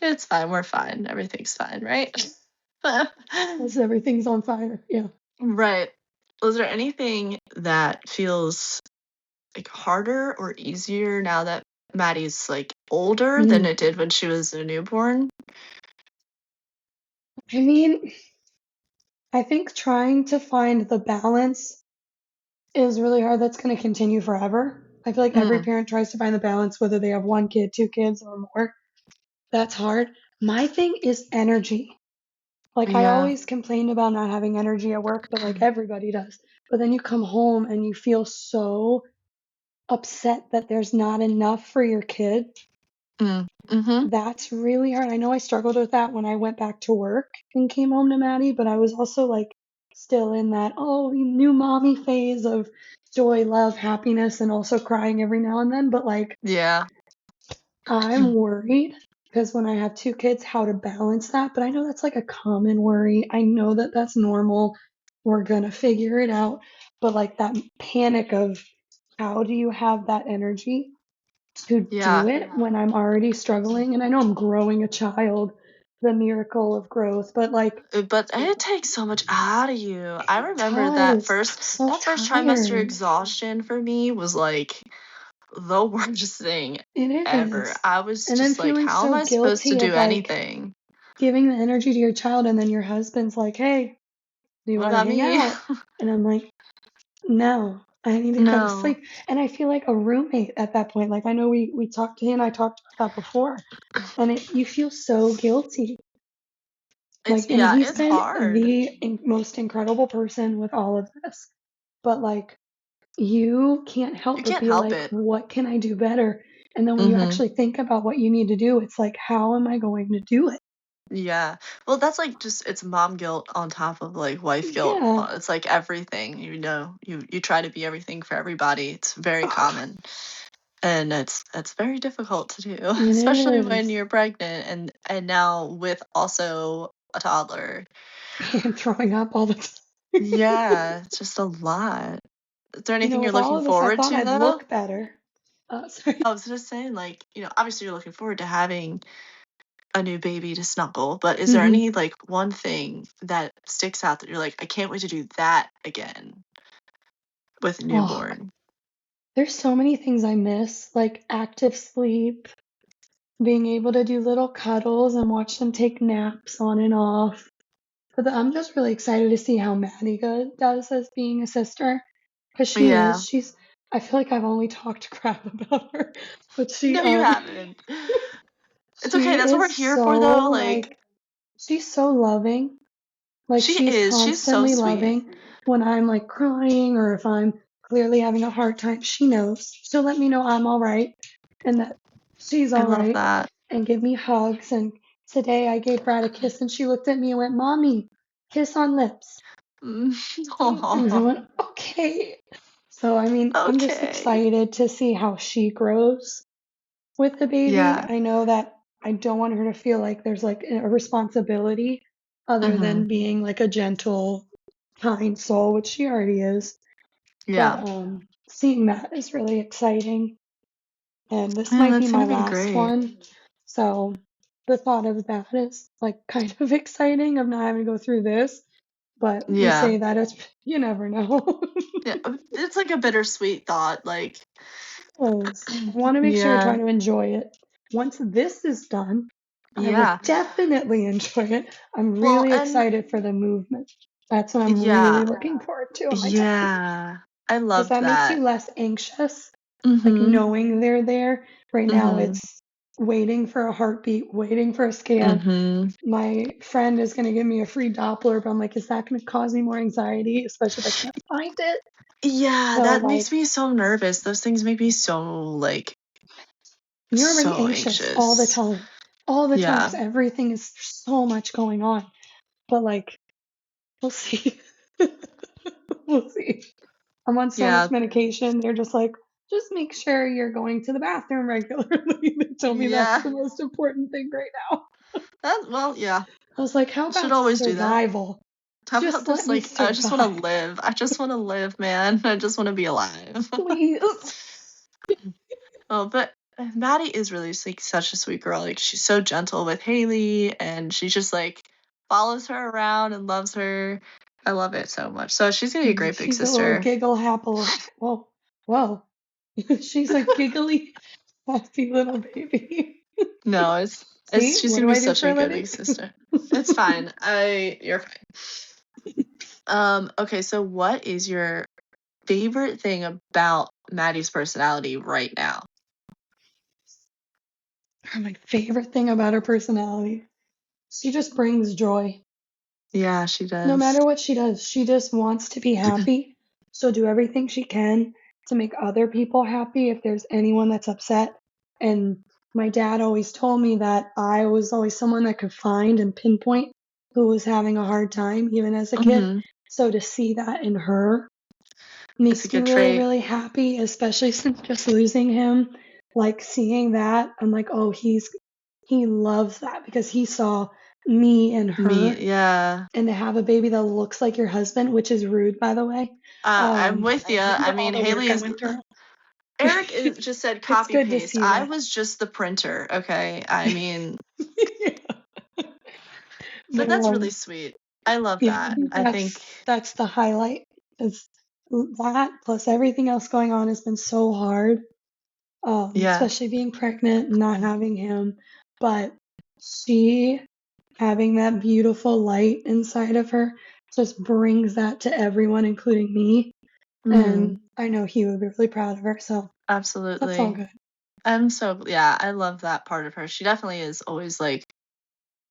[SPEAKER 1] It's fine. We're fine. Everything's fine, right?
[SPEAKER 2] Because everything's on fire. Yeah.
[SPEAKER 1] Right. Was there anything that feels like harder or easier now that Maddie's like older than it did when she was a newborn?
[SPEAKER 2] I mean, I think trying to find the balance is really hard. That's going to continue forever. I feel like every parent tries to find the balance, whether they have 1 kid, 2 kids, or more. That's hard. My thing is energy. Like, I
[SPEAKER 1] Yeah.
[SPEAKER 2] always complained about not having energy at work, but like everybody does. But then you come home and you feel so upset that there's not enough for your kid. That's really hard. I know I struggled with that when I went back to work and came home to Maddie, but I was also like still in that, new mommy phase of joy, love, happiness, and also crying every now and then. But like,
[SPEAKER 1] Yeah.
[SPEAKER 2] I'm worried because when I have 2 kids, how to balance that. But I know that's like a common worry. I know that that's normal. We're going to figure it out. But like that panic of how do you have that energy to do it when I'm already struggling? And I know I'm growing a child, the miracle of growth, but like,
[SPEAKER 1] But it takes so much out of you. I remember
[SPEAKER 2] does.
[SPEAKER 1] that
[SPEAKER 2] I'm so
[SPEAKER 1] first trimester
[SPEAKER 2] tired.
[SPEAKER 1] exhaustion for me was like the worst thing
[SPEAKER 2] It
[SPEAKER 1] ever.
[SPEAKER 2] is.
[SPEAKER 1] I was
[SPEAKER 2] And then
[SPEAKER 1] just like,
[SPEAKER 2] feeling
[SPEAKER 1] how am
[SPEAKER 2] so
[SPEAKER 1] I supposed to
[SPEAKER 2] guilty
[SPEAKER 1] do
[SPEAKER 2] of like
[SPEAKER 1] anything?
[SPEAKER 2] giving the energy to your child, and then your husband's like, hey, do you
[SPEAKER 1] What
[SPEAKER 2] want to
[SPEAKER 1] about
[SPEAKER 2] hang
[SPEAKER 1] me?
[SPEAKER 2] out? And I'm like, no, I need to go to
[SPEAKER 1] No.
[SPEAKER 2] sleep. And I feel like a roommate at that point. Like I know we talked to him, I talked about that before. And you feel so guilty. Like, and he's
[SPEAKER 1] It's
[SPEAKER 2] been
[SPEAKER 1] hard.
[SPEAKER 2] the most incredible person with all of this. But like, you can't
[SPEAKER 1] You
[SPEAKER 2] help but
[SPEAKER 1] can't
[SPEAKER 2] be
[SPEAKER 1] help
[SPEAKER 2] like,
[SPEAKER 1] it.
[SPEAKER 2] what can I do better? And then when you actually think about what you need to do, it's like, how am I going to do it?
[SPEAKER 1] Yeah. Well, that's like just it's mom guilt on top of like wife guilt.
[SPEAKER 2] Yeah.
[SPEAKER 1] It's like everything, you try to be everything for everybody. It's very common. And it's very difficult to do,
[SPEAKER 2] It
[SPEAKER 1] especially when
[SPEAKER 2] is.
[SPEAKER 1] you're pregnant and now with also a toddler.
[SPEAKER 2] And throwing up all the time.
[SPEAKER 1] Yeah, it's just a lot. Is there anything you're
[SPEAKER 2] With all
[SPEAKER 1] looking
[SPEAKER 2] of this, I
[SPEAKER 1] forward
[SPEAKER 2] thought
[SPEAKER 1] to
[SPEAKER 2] I'd
[SPEAKER 1] though?
[SPEAKER 2] look better. Sorry.
[SPEAKER 1] I was just saying, like, obviously you're looking forward to having a new baby to snuggle, but is there any like one thing that sticks out that you're like, I can't wait to do that again with a
[SPEAKER 2] Oh,
[SPEAKER 1] newborn?
[SPEAKER 2] there's so many things I miss, like active sleep, being able to do little cuddles and watch them take naps on and off. But I'm just really excited to see how Maddie does as being a sister, because
[SPEAKER 1] Yeah.
[SPEAKER 2] I feel like I've only talked crap about her, but
[SPEAKER 1] No, you haven't. It's okay.
[SPEAKER 2] she
[SPEAKER 1] That's what we're
[SPEAKER 2] is
[SPEAKER 1] here for
[SPEAKER 2] so
[SPEAKER 1] though. Like,
[SPEAKER 2] like, she's so loving. Like
[SPEAKER 1] she
[SPEAKER 2] she's
[SPEAKER 1] is. She's so
[SPEAKER 2] constantly
[SPEAKER 1] sweet.
[SPEAKER 2] loving when I'm like crying or if I'm clearly having a hard time. She knows. She'll let me know I'm all right and that she's
[SPEAKER 1] I
[SPEAKER 2] all
[SPEAKER 1] love
[SPEAKER 2] right
[SPEAKER 1] that.
[SPEAKER 2] and give me hugs. And today I gave Brad a kiss and she looked at me and went, Mommy, kiss on lips. And I
[SPEAKER 1] Aw.
[SPEAKER 2] went, okay. So, I mean, I'm just
[SPEAKER 1] Okay.
[SPEAKER 2] excited to see how she grows with the baby.
[SPEAKER 1] Yeah.
[SPEAKER 2] I know that I don't want her to feel like there's like a responsibility other than being like a gentle, kind soul, which she already is. But
[SPEAKER 1] Yeah.
[SPEAKER 2] seeing that is really exciting. And this
[SPEAKER 1] Yeah,
[SPEAKER 2] might be
[SPEAKER 1] that's
[SPEAKER 2] my
[SPEAKER 1] gonna be
[SPEAKER 2] last
[SPEAKER 1] great.
[SPEAKER 2] one. So the thought of that is like kind of exciting of not having to go through this. But we
[SPEAKER 1] Yeah.
[SPEAKER 2] say that it's, you never know.
[SPEAKER 1] Yeah. It's like a bittersweet thought. Like,
[SPEAKER 2] Because I want to make sure to try
[SPEAKER 1] yeah.
[SPEAKER 2] to enjoy it. Once this is done, I will
[SPEAKER 1] Yeah.
[SPEAKER 2] definitely enjoy it. I'm
[SPEAKER 1] Well,
[SPEAKER 2] really
[SPEAKER 1] and
[SPEAKER 2] excited for the movement. That's what I'm really
[SPEAKER 1] yeah.
[SPEAKER 2] looking forward to on my tummy.
[SPEAKER 1] Yeah. I
[SPEAKER 2] Because
[SPEAKER 1] loved
[SPEAKER 2] that makes
[SPEAKER 1] that.
[SPEAKER 2] you less anxious, like
[SPEAKER 1] Mhm.
[SPEAKER 2] knowing they're there. Right now,
[SPEAKER 1] Mhm.
[SPEAKER 2] it's waiting for a heartbeat, waiting for a scan.
[SPEAKER 1] Mm-hmm.
[SPEAKER 2] My friend is going to give me a free Doppler, but I'm like, is that going to cause me more anxiety, especially if I can't find it?
[SPEAKER 1] Yeah,
[SPEAKER 2] So,
[SPEAKER 1] that
[SPEAKER 2] like,
[SPEAKER 1] makes me so nervous. Those things make me so, like,
[SPEAKER 2] you're already
[SPEAKER 1] so
[SPEAKER 2] anxious all the
[SPEAKER 1] anxious.
[SPEAKER 2] time. All the time, because
[SPEAKER 1] Yeah.
[SPEAKER 2] everything is so much going on. But, like, we'll see. We'll see. I'm on so
[SPEAKER 1] Yeah.
[SPEAKER 2] much medication. They're just like, just make sure you're going to the bathroom regularly. They tell me that's
[SPEAKER 1] Yeah.
[SPEAKER 2] the most important thing right now.
[SPEAKER 1] Well, yeah.
[SPEAKER 2] I was like, how
[SPEAKER 1] Should
[SPEAKER 2] about
[SPEAKER 1] always do that.
[SPEAKER 2] survival?
[SPEAKER 1] How about
[SPEAKER 2] Just let
[SPEAKER 1] just
[SPEAKER 2] me
[SPEAKER 1] like I just want to
[SPEAKER 2] survive,
[SPEAKER 1] live. I just want to live, man. I just want to be alive.
[SPEAKER 2] please.
[SPEAKER 1] Oh, but Maddie is really like such a sweet girl. Like she's so gentle with Haley, and she just like follows her around and loves her. I love it so much. So she's gonna be a great big
[SPEAKER 2] She's a little
[SPEAKER 1] sister.
[SPEAKER 2] giggle happy. Whoa. She's a giggly, happy little baby.
[SPEAKER 1] No, it's
[SPEAKER 2] See,
[SPEAKER 1] she's
[SPEAKER 2] what
[SPEAKER 1] gonna
[SPEAKER 2] do
[SPEAKER 1] be
[SPEAKER 2] I do
[SPEAKER 1] such
[SPEAKER 2] for
[SPEAKER 1] a
[SPEAKER 2] a
[SPEAKER 1] good
[SPEAKER 2] living?
[SPEAKER 1] big sister. It's fine. You're fine. Okay, so what is your favorite thing about Maddie's personality right now?
[SPEAKER 2] My favorite thing about her personality, she just brings joy.
[SPEAKER 1] Yeah, she
[SPEAKER 2] No
[SPEAKER 1] does.
[SPEAKER 2] matter what she does, she just wants to be happy. So do everything she can to make other people happy if there's anyone that's upset. And my dad always told me that I was always someone that could find and pinpoint who was having a hard time, even as a kid.
[SPEAKER 1] Hmm.
[SPEAKER 2] So to see that in her
[SPEAKER 1] It's a
[SPEAKER 2] makes me
[SPEAKER 1] good
[SPEAKER 2] really,
[SPEAKER 1] trait.
[SPEAKER 2] really happy, especially since just losing him. Like seeing that, I'm like, oh, he loves that because he saw me and
[SPEAKER 1] Me,
[SPEAKER 2] her,
[SPEAKER 1] yeah.
[SPEAKER 2] and to have a baby that looks like your husband, which is rude, by the way.
[SPEAKER 1] I'm with you. I
[SPEAKER 2] For all
[SPEAKER 1] mean,
[SPEAKER 2] the
[SPEAKER 1] Haley
[SPEAKER 2] work I
[SPEAKER 1] is.
[SPEAKER 2] went through.
[SPEAKER 1] Eric just said
[SPEAKER 2] It's
[SPEAKER 1] copy
[SPEAKER 2] good to
[SPEAKER 1] paste.
[SPEAKER 2] see
[SPEAKER 1] I
[SPEAKER 2] that.
[SPEAKER 1] was just the printer. Okay. I mean, but
[SPEAKER 2] But
[SPEAKER 1] that's really sweet. I love
[SPEAKER 2] yeah, I
[SPEAKER 1] that.
[SPEAKER 2] think
[SPEAKER 1] I think,
[SPEAKER 2] that's the highlight. Is that plus everything else going on has been so hard.
[SPEAKER 1] yeah.
[SPEAKER 2] Especially being pregnant and not having him. But she having that beautiful light inside of her just brings that to everyone, including me.
[SPEAKER 1] Mm,
[SPEAKER 2] And I know he would be really proud of her. So that's all
[SPEAKER 1] absolutely.
[SPEAKER 2] good.
[SPEAKER 1] Yeah, I love that part of her. She definitely is always like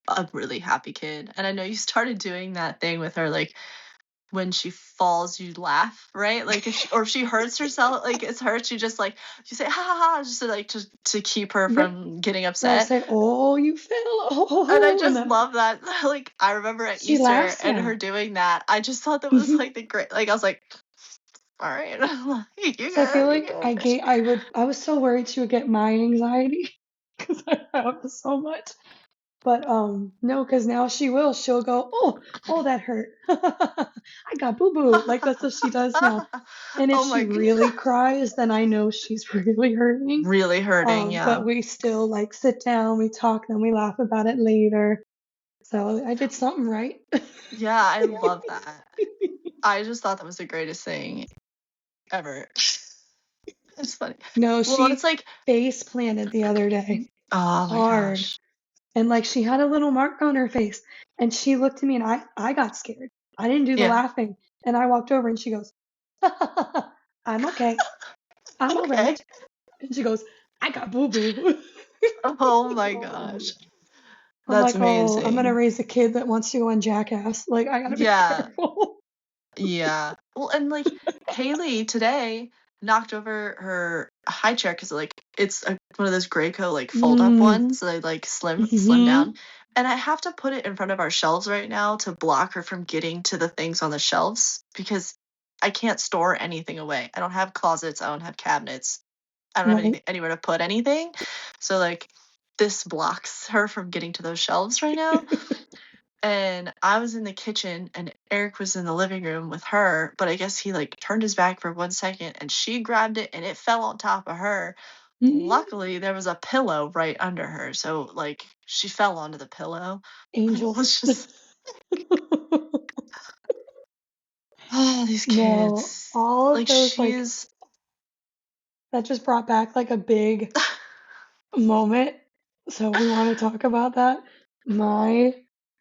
[SPEAKER 1] a really happy kid. And I know you started doing that thing with her, like when she falls, you laugh, right? Like if she hurts herself, like it's hurt, you just like you say ha ha ha, just to like to keep her
[SPEAKER 2] Yep.
[SPEAKER 1] from getting
[SPEAKER 2] Or I
[SPEAKER 1] upset.
[SPEAKER 2] say, oh, you fell.
[SPEAKER 1] And I
[SPEAKER 2] Oh, and
[SPEAKER 1] just
[SPEAKER 2] then
[SPEAKER 1] love that. Like I remember at
[SPEAKER 2] she
[SPEAKER 1] Easter
[SPEAKER 2] laughs
[SPEAKER 1] and her
[SPEAKER 2] now.
[SPEAKER 1] doing that. I just thought that was like the great. Like I was like, all right, like, you
[SPEAKER 2] So I feel
[SPEAKER 1] good, you
[SPEAKER 2] like
[SPEAKER 1] good.
[SPEAKER 2] I was so worried she would get my anxiety because I have so much. But no, because now she will. She'll go, oh, that hurt. I got boo boo. Like that's what she does now. And if
[SPEAKER 1] Oh
[SPEAKER 2] she
[SPEAKER 1] my god,
[SPEAKER 2] really cries, then I know she's really hurting.
[SPEAKER 1] really hurting. Yeah,
[SPEAKER 2] But we still like sit down, we talk, then we laugh about it later. So I did something right.
[SPEAKER 1] yeah, I love that. I just thought that was the greatest thing ever. It's funny.
[SPEAKER 2] No,
[SPEAKER 1] Well, it's
[SPEAKER 2] she
[SPEAKER 1] like,
[SPEAKER 2] face planted the other day
[SPEAKER 1] oh my
[SPEAKER 2] hard.
[SPEAKER 1] gosh.
[SPEAKER 2] And like she had a little mark on her face. And she looked at me and I got scared. I didn't do the
[SPEAKER 1] Yeah.
[SPEAKER 2] laughing. And I walked over and she goes, I'm okay. I'm all
[SPEAKER 1] Okay.
[SPEAKER 2] right. And she goes, I got boo boo.
[SPEAKER 1] Oh my gosh.
[SPEAKER 2] I'm
[SPEAKER 1] That's
[SPEAKER 2] like, oh, I'm gonna
[SPEAKER 1] amazing.
[SPEAKER 2] raise a kid that wants to go on Jackass. Like, I gotta be
[SPEAKER 1] Yeah.
[SPEAKER 2] careful.
[SPEAKER 1] Yeah. Well, and like Haley today knocked over her high chair because like it's one of those Graco like fold up
[SPEAKER 2] Mm,
[SPEAKER 1] ones, they like slim
[SPEAKER 2] hmm
[SPEAKER 1] down. And I have to put it in front of our shelves right now to block her from getting to the things on the shelves because I can't store anything away. I don't have closets, I don't have cabinets. I don't have
[SPEAKER 2] Right.
[SPEAKER 1] anything anywhere to put anything. So like this blocks her from getting to those shelves right now. And I was in the kitchen and Eric was in the living room with her, but I guess he like turned his back for 1 second and she grabbed it and it fell on top of her.
[SPEAKER 2] Mhm.
[SPEAKER 1] Luckily, there was a pillow right under her, so like she fell onto the pillow. But it
[SPEAKER 2] Angels.
[SPEAKER 1] was just, oh, these
[SPEAKER 2] No,
[SPEAKER 1] kids.
[SPEAKER 2] all of
[SPEAKER 1] Like
[SPEAKER 2] those, like,
[SPEAKER 1] she's
[SPEAKER 2] that just brought back like a big moment. So we want to talk about that. My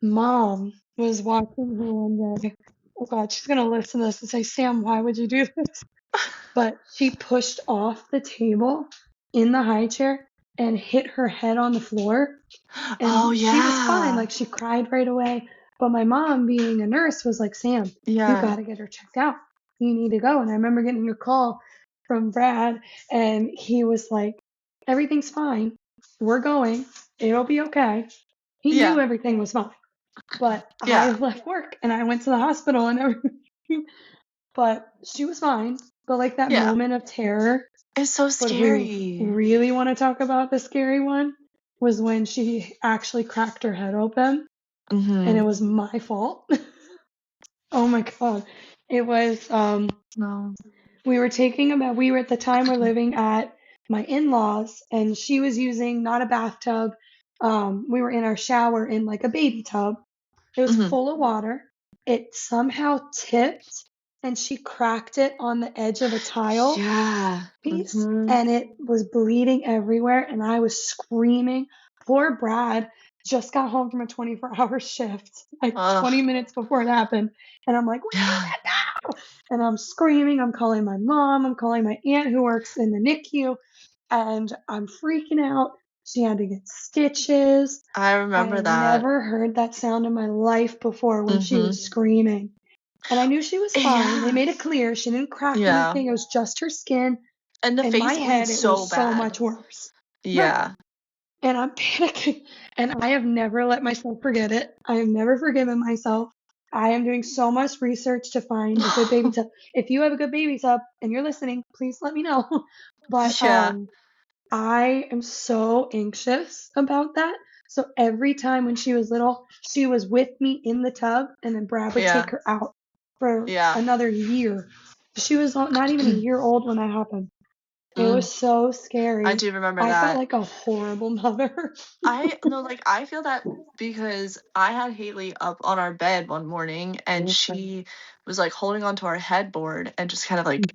[SPEAKER 2] mom was watching her one day. Oh God, she's gonna listen to this and say, Sam, why would you do this? But she pushed off the table in the high chair and hit her head on the floor.
[SPEAKER 1] Oh,
[SPEAKER 2] And she was fine.
[SPEAKER 1] yeah.
[SPEAKER 2] Like, she cried right away. But my mom, being a nurse, was like, Sam, you
[SPEAKER 1] Yeah.
[SPEAKER 2] got to get her checked out. You need to go. And I remember getting a call from Brad, and he was like, everything's fine. We're going. It'll be okay. He knew
[SPEAKER 1] Yeah.
[SPEAKER 2] everything was fine. But I
[SPEAKER 1] Yeah.
[SPEAKER 2] left work and I went to the hospital and everything. But she was fine. But like that
[SPEAKER 1] Yeah.
[SPEAKER 2] moment of terror,
[SPEAKER 1] It's so
[SPEAKER 2] but who
[SPEAKER 1] scary.
[SPEAKER 2] really want to talk about the scary one was when she actually cracked her head open and it
[SPEAKER 1] Mm-hmm.
[SPEAKER 2] was my fault. Oh my God. It was,
[SPEAKER 1] No.
[SPEAKER 2] we were at the time we're living at my in-laws, and she was using not a bathtub. We were in our shower in like a baby tub. It was
[SPEAKER 1] Mm-hmm.
[SPEAKER 2] full of water. It somehow tipped and she cracked it on the edge of a tile
[SPEAKER 1] Yeah.
[SPEAKER 2] piece
[SPEAKER 1] Mm-hmm.
[SPEAKER 2] and it was bleeding everywhere and I was screaming. Poor Brad just got home from a 24-hour shift, like 20
[SPEAKER 1] Ugh.
[SPEAKER 2] minutes before it happened. And I'm like, we
[SPEAKER 1] Yeah.
[SPEAKER 2] need it now. And I'm screaming. I'm calling my mom. I'm calling my aunt who works in the NICU. And I'm freaking out. She had to get stitches.
[SPEAKER 1] I
[SPEAKER 2] I
[SPEAKER 1] remember
[SPEAKER 2] had
[SPEAKER 1] that.
[SPEAKER 2] never heard that sound in my life before when she
[SPEAKER 1] Mm-hmm.
[SPEAKER 2] was screaming. And I knew she was fine. They
[SPEAKER 1] Yeah.
[SPEAKER 2] made it clear she didn't crack
[SPEAKER 1] Yeah.
[SPEAKER 2] anything. It was just her skin.
[SPEAKER 1] And the
[SPEAKER 2] In my
[SPEAKER 1] face
[SPEAKER 2] head,
[SPEAKER 1] bleeds
[SPEAKER 2] it
[SPEAKER 1] so
[SPEAKER 2] was so
[SPEAKER 1] bad.
[SPEAKER 2] much worse. Right.
[SPEAKER 1] Yeah.
[SPEAKER 2] And I'm panicking. And I have never let myself forget it. I have never forgiven myself. I am doing so much research to find a good baby tub. If you have a good baby tub and you're listening, please let me know. But
[SPEAKER 1] Yeah.
[SPEAKER 2] I am so anxious about that. So every time when she was little, she was with me in the tub, and then Brad would
[SPEAKER 1] Yeah.
[SPEAKER 2] take her out for
[SPEAKER 1] Yeah.
[SPEAKER 2] another year. She was not even a year old when that happened. It
[SPEAKER 1] Mm,
[SPEAKER 2] was so
[SPEAKER 1] I
[SPEAKER 2] scary.
[SPEAKER 1] do remember
[SPEAKER 2] I felt
[SPEAKER 1] that.
[SPEAKER 2] like a horrible mother.
[SPEAKER 1] I no, like I feel that because I had Haley up on our bed one morning and she was like holding onto our headboard and just kind of like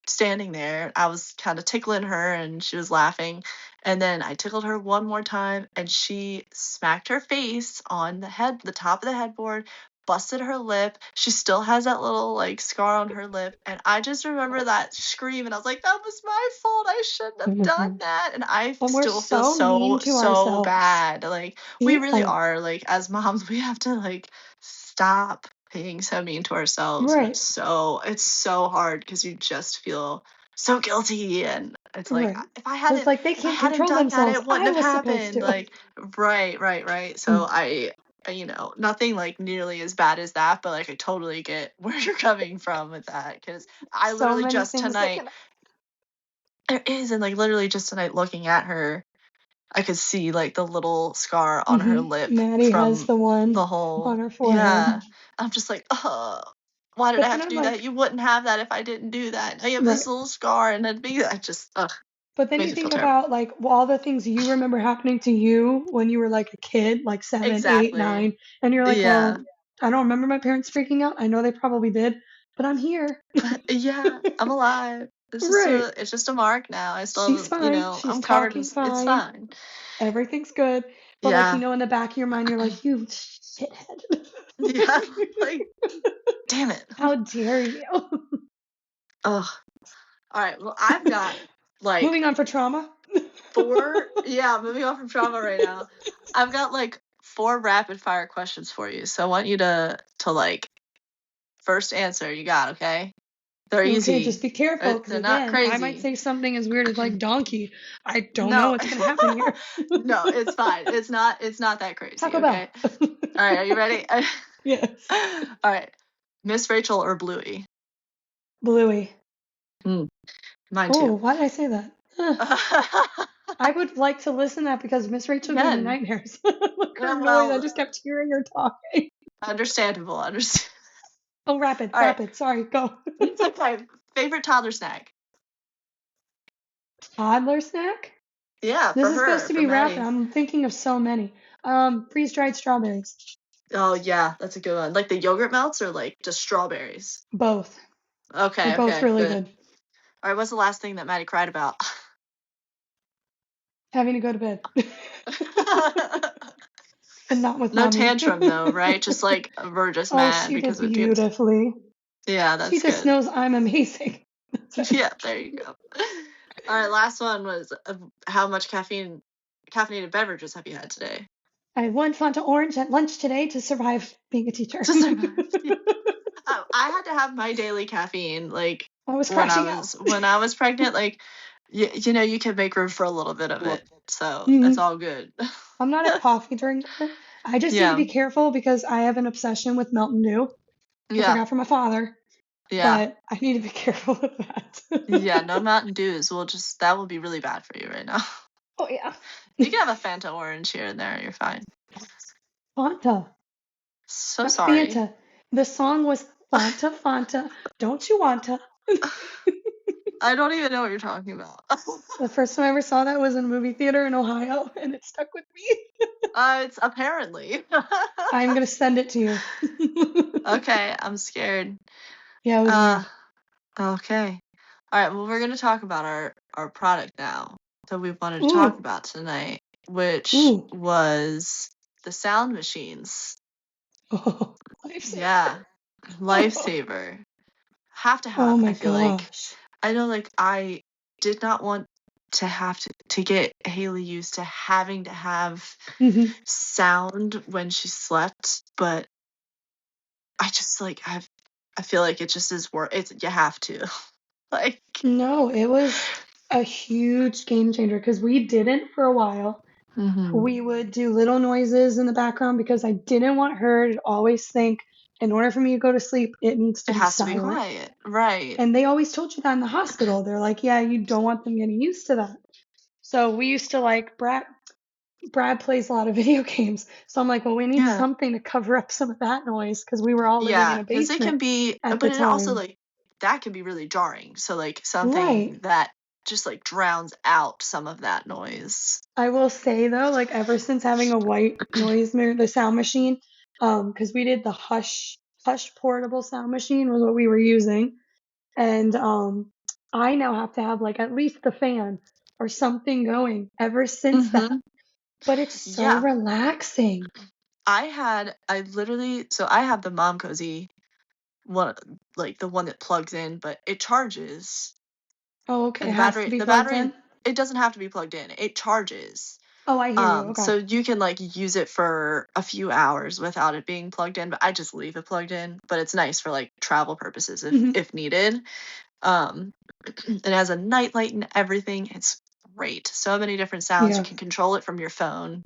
[SPEAKER 1] standing there. I was kind of tickling her and she was laughing. And then I tickled her one more time and she smacked her face on the top of the headboard, busted her lip. She still has that little like scar on her lip. And I just remember that scream and I was like, that was my fault. I shouldn't have done
[SPEAKER 2] And
[SPEAKER 1] that. And I
[SPEAKER 2] we're
[SPEAKER 1] still feel
[SPEAKER 2] so mean
[SPEAKER 1] so,
[SPEAKER 2] to
[SPEAKER 1] so
[SPEAKER 2] ourselves.
[SPEAKER 1] bad. Like we really
[SPEAKER 2] Yeah,
[SPEAKER 1] are. Like as moms, we have to like stop being so mean to ourselves, and
[SPEAKER 2] right,
[SPEAKER 1] it's so hard because you just feel so guilty, and it's like
[SPEAKER 2] right.
[SPEAKER 1] if I
[SPEAKER 2] It's
[SPEAKER 1] hadn't
[SPEAKER 2] like they
[SPEAKER 1] if I
[SPEAKER 2] can't
[SPEAKER 1] hadn't
[SPEAKER 2] control
[SPEAKER 1] done that,
[SPEAKER 2] themselves.
[SPEAKER 1] it wouldn't
[SPEAKER 2] I
[SPEAKER 1] have
[SPEAKER 2] was supposed
[SPEAKER 1] happened.
[SPEAKER 2] to.
[SPEAKER 1] Like right. So nothing like nearly as bad as that, but like I totally get where you're coming from with that because I
[SPEAKER 2] So
[SPEAKER 1] literally
[SPEAKER 2] many
[SPEAKER 1] just
[SPEAKER 2] things that
[SPEAKER 1] tonight
[SPEAKER 2] can.
[SPEAKER 1] there is, and like literally just tonight looking at her I could see like the little scar on her lip
[SPEAKER 2] Maddie has
[SPEAKER 1] from
[SPEAKER 2] the one
[SPEAKER 1] the whole
[SPEAKER 2] on her forehead.
[SPEAKER 1] yeah. I'm just like, why did I
[SPEAKER 2] But then
[SPEAKER 1] have to
[SPEAKER 2] I'm
[SPEAKER 1] do that?
[SPEAKER 2] like,
[SPEAKER 1] You wouldn't have that if I didn't do that. Now you have
[SPEAKER 2] right.
[SPEAKER 1] this little scar and then me I just
[SPEAKER 2] But then
[SPEAKER 1] makes
[SPEAKER 2] you
[SPEAKER 1] me feel
[SPEAKER 2] think
[SPEAKER 1] terrible.
[SPEAKER 2] about like all the things you remember happening to you when you were like a kid, like 7, 8,
[SPEAKER 1] Exactly.
[SPEAKER 2] 9, and you're like,
[SPEAKER 1] Yeah.
[SPEAKER 2] well, I don't remember my parents freaking out. I know they probably did, but I'm here.
[SPEAKER 1] Yeah. I'm alive.
[SPEAKER 2] Right.
[SPEAKER 1] It's just a mark now. I
[SPEAKER 2] She's
[SPEAKER 1] still,
[SPEAKER 2] fine. She's
[SPEAKER 1] I'm covered in
[SPEAKER 2] talking
[SPEAKER 1] it's
[SPEAKER 2] fine.
[SPEAKER 1] fine.
[SPEAKER 2] Everything's good. But like,
[SPEAKER 1] Yeah.
[SPEAKER 2] in the back of your mind, you're like, you shithead.
[SPEAKER 1] Yeah. Like, damn it.
[SPEAKER 2] How dare you?
[SPEAKER 1] Ugh. All right. Well, I've got like
[SPEAKER 2] Moving on for trauma.
[SPEAKER 1] moving on from trauma right now. I've got like 4 rapid fire questions for you. So I want you to like first answer you got, okay? They're
[SPEAKER 2] Okay,
[SPEAKER 1] easy.
[SPEAKER 2] just be careful because
[SPEAKER 1] They're not
[SPEAKER 2] again, I might
[SPEAKER 1] crazy.
[SPEAKER 2] say something as weird as like donkey. I don't know
[SPEAKER 1] No.
[SPEAKER 2] what's gonna happen here.
[SPEAKER 1] No, it's fine. It's not that crazy,
[SPEAKER 2] Taco Bell.
[SPEAKER 1] okay? All right, are you ready?
[SPEAKER 2] Yes.
[SPEAKER 1] All right. Miss Rachel or Bluey?
[SPEAKER 2] Bluey.
[SPEAKER 1] Hmm, mine
[SPEAKER 2] Oh,
[SPEAKER 1] too.
[SPEAKER 2] why did I say that? I would like to listen to that because Miss Rachel gave me
[SPEAKER 1] Again.
[SPEAKER 2] nightmares. Like her
[SPEAKER 1] Yeah,
[SPEAKER 2] noise, I
[SPEAKER 1] well,
[SPEAKER 2] just kept hearing her talking.
[SPEAKER 1] understandable.
[SPEAKER 2] Oh, rapid,
[SPEAKER 1] All right.
[SPEAKER 2] rapid. Sorry, go.
[SPEAKER 1] It's okay. Favorite toddler snack?
[SPEAKER 2] Toddler snack?
[SPEAKER 1] Yeah,
[SPEAKER 2] This
[SPEAKER 1] for
[SPEAKER 2] is supposed
[SPEAKER 1] her,
[SPEAKER 2] to
[SPEAKER 1] for
[SPEAKER 2] be rapid.
[SPEAKER 1] Maddie.
[SPEAKER 2] I'm thinking of so many. Freeze-dried strawberries.
[SPEAKER 1] Oh yeah, that's a good one. Like the yogurt melts or like just strawberries?
[SPEAKER 2] Both. They're
[SPEAKER 1] Okay,
[SPEAKER 2] both
[SPEAKER 1] okay,
[SPEAKER 2] really
[SPEAKER 1] good.
[SPEAKER 2] good.
[SPEAKER 1] All right, what's the last thing that Maddie cried about?
[SPEAKER 2] Having to go to bed. And not with
[SPEAKER 1] No
[SPEAKER 2] mommy.
[SPEAKER 1] tantrum though, right? Just like we're just
[SPEAKER 2] Oh,
[SPEAKER 1] mad
[SPEAKER 2] she did
[SPEAKER 1] because we have to.
[SPEAKER 2] beautifully.
[SPEAKER 1] Yeah,
[SPEAKER 2] She
[SPEAKER 1] that's
[SPEAKER 2] just
[SPEAKER 1] good.
[SPEAKER 2] knows I'm amazing. That's right.
[SPEAKER 1] Yeah, there you go. All right, last one was how much caffeinated beverages have you had today?
[SPEAKER 2] I had one Fanta orange at lunch today to survive being a teacher.
[SPEAKER 1] To survive. I had to have my daily caffeine like
[SPEAKER 2] I was
[SPEAKER 1] when I
[SPEAKER 2] crashing out.
[SPEAKER 1] was when I was pregnant. Like you know, you can make room for a little bit of it, so it's
[SPEAKER 2] Mhm.
[SPEAKER 1] all good.
[SPEAKER 2] I'm not a coffee drinker. I just need to
[SPEAKER 1] Yeah,
[SPEAKER 2] be careful because I have an obsession with Mountain Dew, which I
[SPEAKER 1] yeah,
[SPEAKER 2] got from my father,
[SPEAKER 1] yeah,
[SPEAKER 2] but I need to be careful with that.
[SPEAKER 1] yeah. No Mountain Dews will just that will be really bad for you right now.
[SPEAKER 2] Oh, yeah.
[SPEAKER 1] You can have a Fanta orange here and there. You're fine.
[SPEAKER 2] Fanta,
[SPEAKER 1] So
[SPEAKER 2] not
[SPEAKER 1] sorry.
[SPEAKER 2] Fanta. The song was Fanta, Fanta, don't you wanta?
[SPEAKER 1] I don't even know what you're talking about.
[SPEAKER 2] The first time I ever saw that was in a movie theater in Ohio, and it stuck with me.
[SPEAKER 1] It's apparently.
[SPEAKER 2] I'm gonna send it to you.
[SPEAKER 1] Okay, I'm scared.
[SPEAKER 2] Yeah, it was
[SPEAKER 1] Uh,
[SPEAKER 2] weird.
[SPEAKER 1] okay. All right, well, we're going to talk about our product now that we wanted to talk
[SPEAKER 2] Ooh,
[SPEAKER 1] about tonight, which
[SPEAKER 2] ooh.
[SPEAKER 1] was the sound machines.
[SPEAKER 2] Oh, lifesaver.
[SPEAKER 1] Yeah, lifesaver. Have to
[SPEAKER 2] Oh
[SPEAKER 1] have,
[SPEAKER 2] my
[SPEAKER 1] I feel like.
[SPEAKER 2] gosh.
[SPEAKER 1] I know, like, I did not want to have to get Haley used to having to have
[SPEAKER 2] Hmm.
[SPEAKER 1] sound when she slept, but I just like I feel like it just is worth it's you have to. Like,
[SPEAKER 2] No, it was a huge game changer because we didn't for a while.
[SPEAKER 1] mhm.
[SPEAKER 2] We would do little noises in the background because I didn't want her to always think, in order for me to go to sleep, it needs to
[SPEAKER 1] It
[SPEAKER 2] be
[SPEAKER 1] has to be
[SPEAKER 2] silent.
[SPEAKER 1] quiet. Right.
[SPEAKER 2] And they always told you that in the hospital. They're like, yeah, you don't want them getting used to that. So we used to like Brad plays a lot of video games. So I'm like, well, we need
[SPEAKER 1] Yeah.
[SPEAKER 2] something to cover up some of that noise because we were all living in
[SPEAKER 1] Yeah,
[SPEAKER 2] a
[SPEAKER 1] because it
[SPEAKER 2] basement
[SPEAKER 1] can be
[SPEAKER 2] at the
[SPEAKER 1] but it also,
[SPEAKER 2] time.
[SPEAKER 1] like that can be really jarring. So, like, something
[SPEAKER 2] Right.
[SPEAKER 1] that just, like, drowns out some of that noise.
[SPEAKER 2] I will say though, like ever since having a white noise mirror, the sound machine, because we did the Hush portable sound machine was what we were using, and I now have to have like at least the fan or something going ever since that.
[SPEAKER 1] Mhm.
[SPEAKER 2] But it's so
[SPEAKER 1] Yeah.
[SPEAKER 2] relaxing.
[SPEAKER 1] I literally so I have the Mom Cozy one, like, the one that plugs in, but it charges,
[SPEAKER 2] Oh, okay.
[SPEAKER 1] and
[SPEAKER 2] It has to be
[SPEAKER 1] the
[SPEAKER 2] plugged
[SPEAKER 1] battery
[SPEAKER 2] in.
[SPEAKER 1] it doesn't have to be plugged in, it charges.
[SPEAKER 2] Oh, I hear you. Okay.
[SPEAKER 1] So you can, like, use it for a few hours without it being plugged in, but I just leave it plugged in, but it's nice for, like, travel purposes
[SPEAKER 2] Hmm.
[SPEAKER 1] if needed. Um, it has a nightlight and everything, it's great. So many different sounds, you
[SPEAKER 2] Yeah.
[SPEAKER 1] can control it from your phone.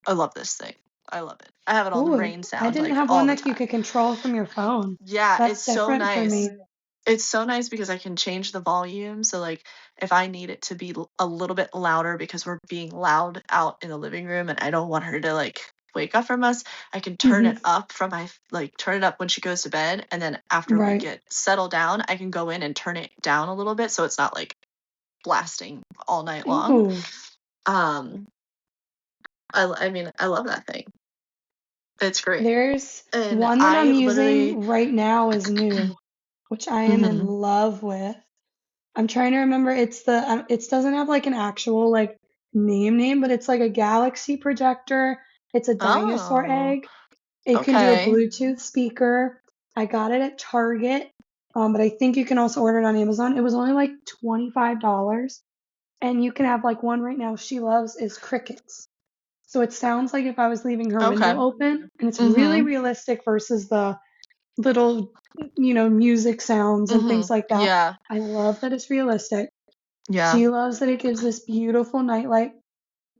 [SPEAKER 1] I love this thing. I love it. I have it on
[SPEAKER 2] Ooh,
[SPEAKER 1] rain
[SPEAKER 2] I
[SPEAKER 1] sound,
[SPEAKER 2] didn't
[SPEAKER 1] like,
[SPEAKER 2] have
[SPEAKER 1] all
[SPEAKER 2] one
[SPEAKER 1] the
[SPEAKER 2] that you
[SPEAKER 1] time.
[SPEAKER 2] could control from your phone.
[SPEAKER 1] Yeah,
[SPEAKER 2] That's
[SPEAKER 1] it's so
[SPEAKER 2] different for
[SPEAKER 1] nice.
[SPEAKER 2] me.
[SPEAKER 1] It's so nice because I can change the volume, so, like, if I need it to be a little bit louder because we're being loud out in the living room and I don't want her to, like, wake up from us, I can turn
[SPEAKER 2] Hmm.
[SPEAKER 1] it up from turn it up when she goes to bed, and then after we
[SPEAKER 2] Right.
[SPEAKER 1] get settled down, I can go in and turn it down a little bit so it's not, like, blasting all night long.
[SPEAKER 2] Ooh.
[SPEAKER 1] Um, I mean, I love that thing. It's great.
[SPEAKER 2] There's
[SPEAKER 1] And
[SPEAKER 2] one that
[SPEAKER 1] I
[SPEAKER 2] I'm
[SPEAKER 1] literally
[SPEAKER 2] using right now is new, which I am in
[SPEAKER 1] mhm.
[SPEAKER 2] love with. I'm trying to remember. It doesn't have like an actual like name, but it's like a galaxy projector. It's a dinosaur
[SPEAKER 1] Oh,
[SPEAKER 2] egg. It can do a
[SPEAKER 1] okay.
[SPEAKER 2] Bluetooth speaker. I got it at Target, but I think you can also order it on Amazon. It was only like $25, and you can have like one right now she loves is crickets. So it sounds like if I was leaving her window
[SPEAKER 1] Okay.
[SPEAKER 2] open, and it's really
[SPEAKER 1] Mhm.
[SPEAKER 2] realistic versus the little, music sounds and things
[SPEAKER 1] Mhm.
[SPEAKER 2] like that.
[SPEAKER 1] Yeah.
[SPEAKER 2] I love that it's realistic.
[SPEAKER 1] Yeah.
[SPEAKER 2] She loves that it gives this beautiful nightlight.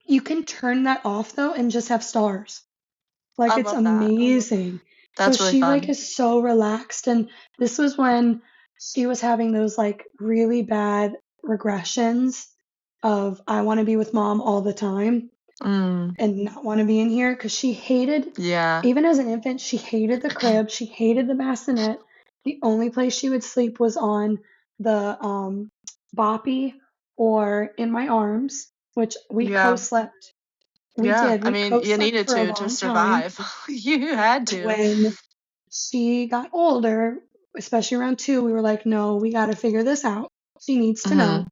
[SPEAKER 2] You can turn that off though and just have stars. Like
[SPEAKER 1] I
[SPEAKER 2] it's
[SPEAKER 1] love that.
[SPEAKER 2] amazing. So
[SPEAKER 1] That's really
[SPEAKER 2] she like
[SPEAKER 1] fun.
[SPEAKER 2] is so relaxed, and this was when she was having those like really bad regressions of I want to be with mom all the time
[SPEAKER 1] Mm.
[SPEAKER 2] and not want to be in here because she hated,
[SPEAKER 1] Yeah.
[SPEAKER 2] even as an infant, she hated the crib. She hated the bassinet. The only place she would sleep was on the boppy or in my arms, which we
[SPEAKER 1] Yeah.
[SPEAKER 2] co-slept. We
[SPEAKER 1] Yeah.
[SPEAKER 2] did.
[SPEAKER 1] I
[SPEAKER 2] We
[SPEAKER 1] mean, you
[SPEAKER 2] co-slept
[SPEAKER 1] needed
[SPEAKER 2] for a
[SPEAKER 1] to
[SPEAKER 2] long time.
[SPEAKER 1] survive. You had to.
[SPEAKER 2] When she got older, especially around 2, we were like, no, we got to figure this out. She needs to know.
[SPEAKER 1] Mhm.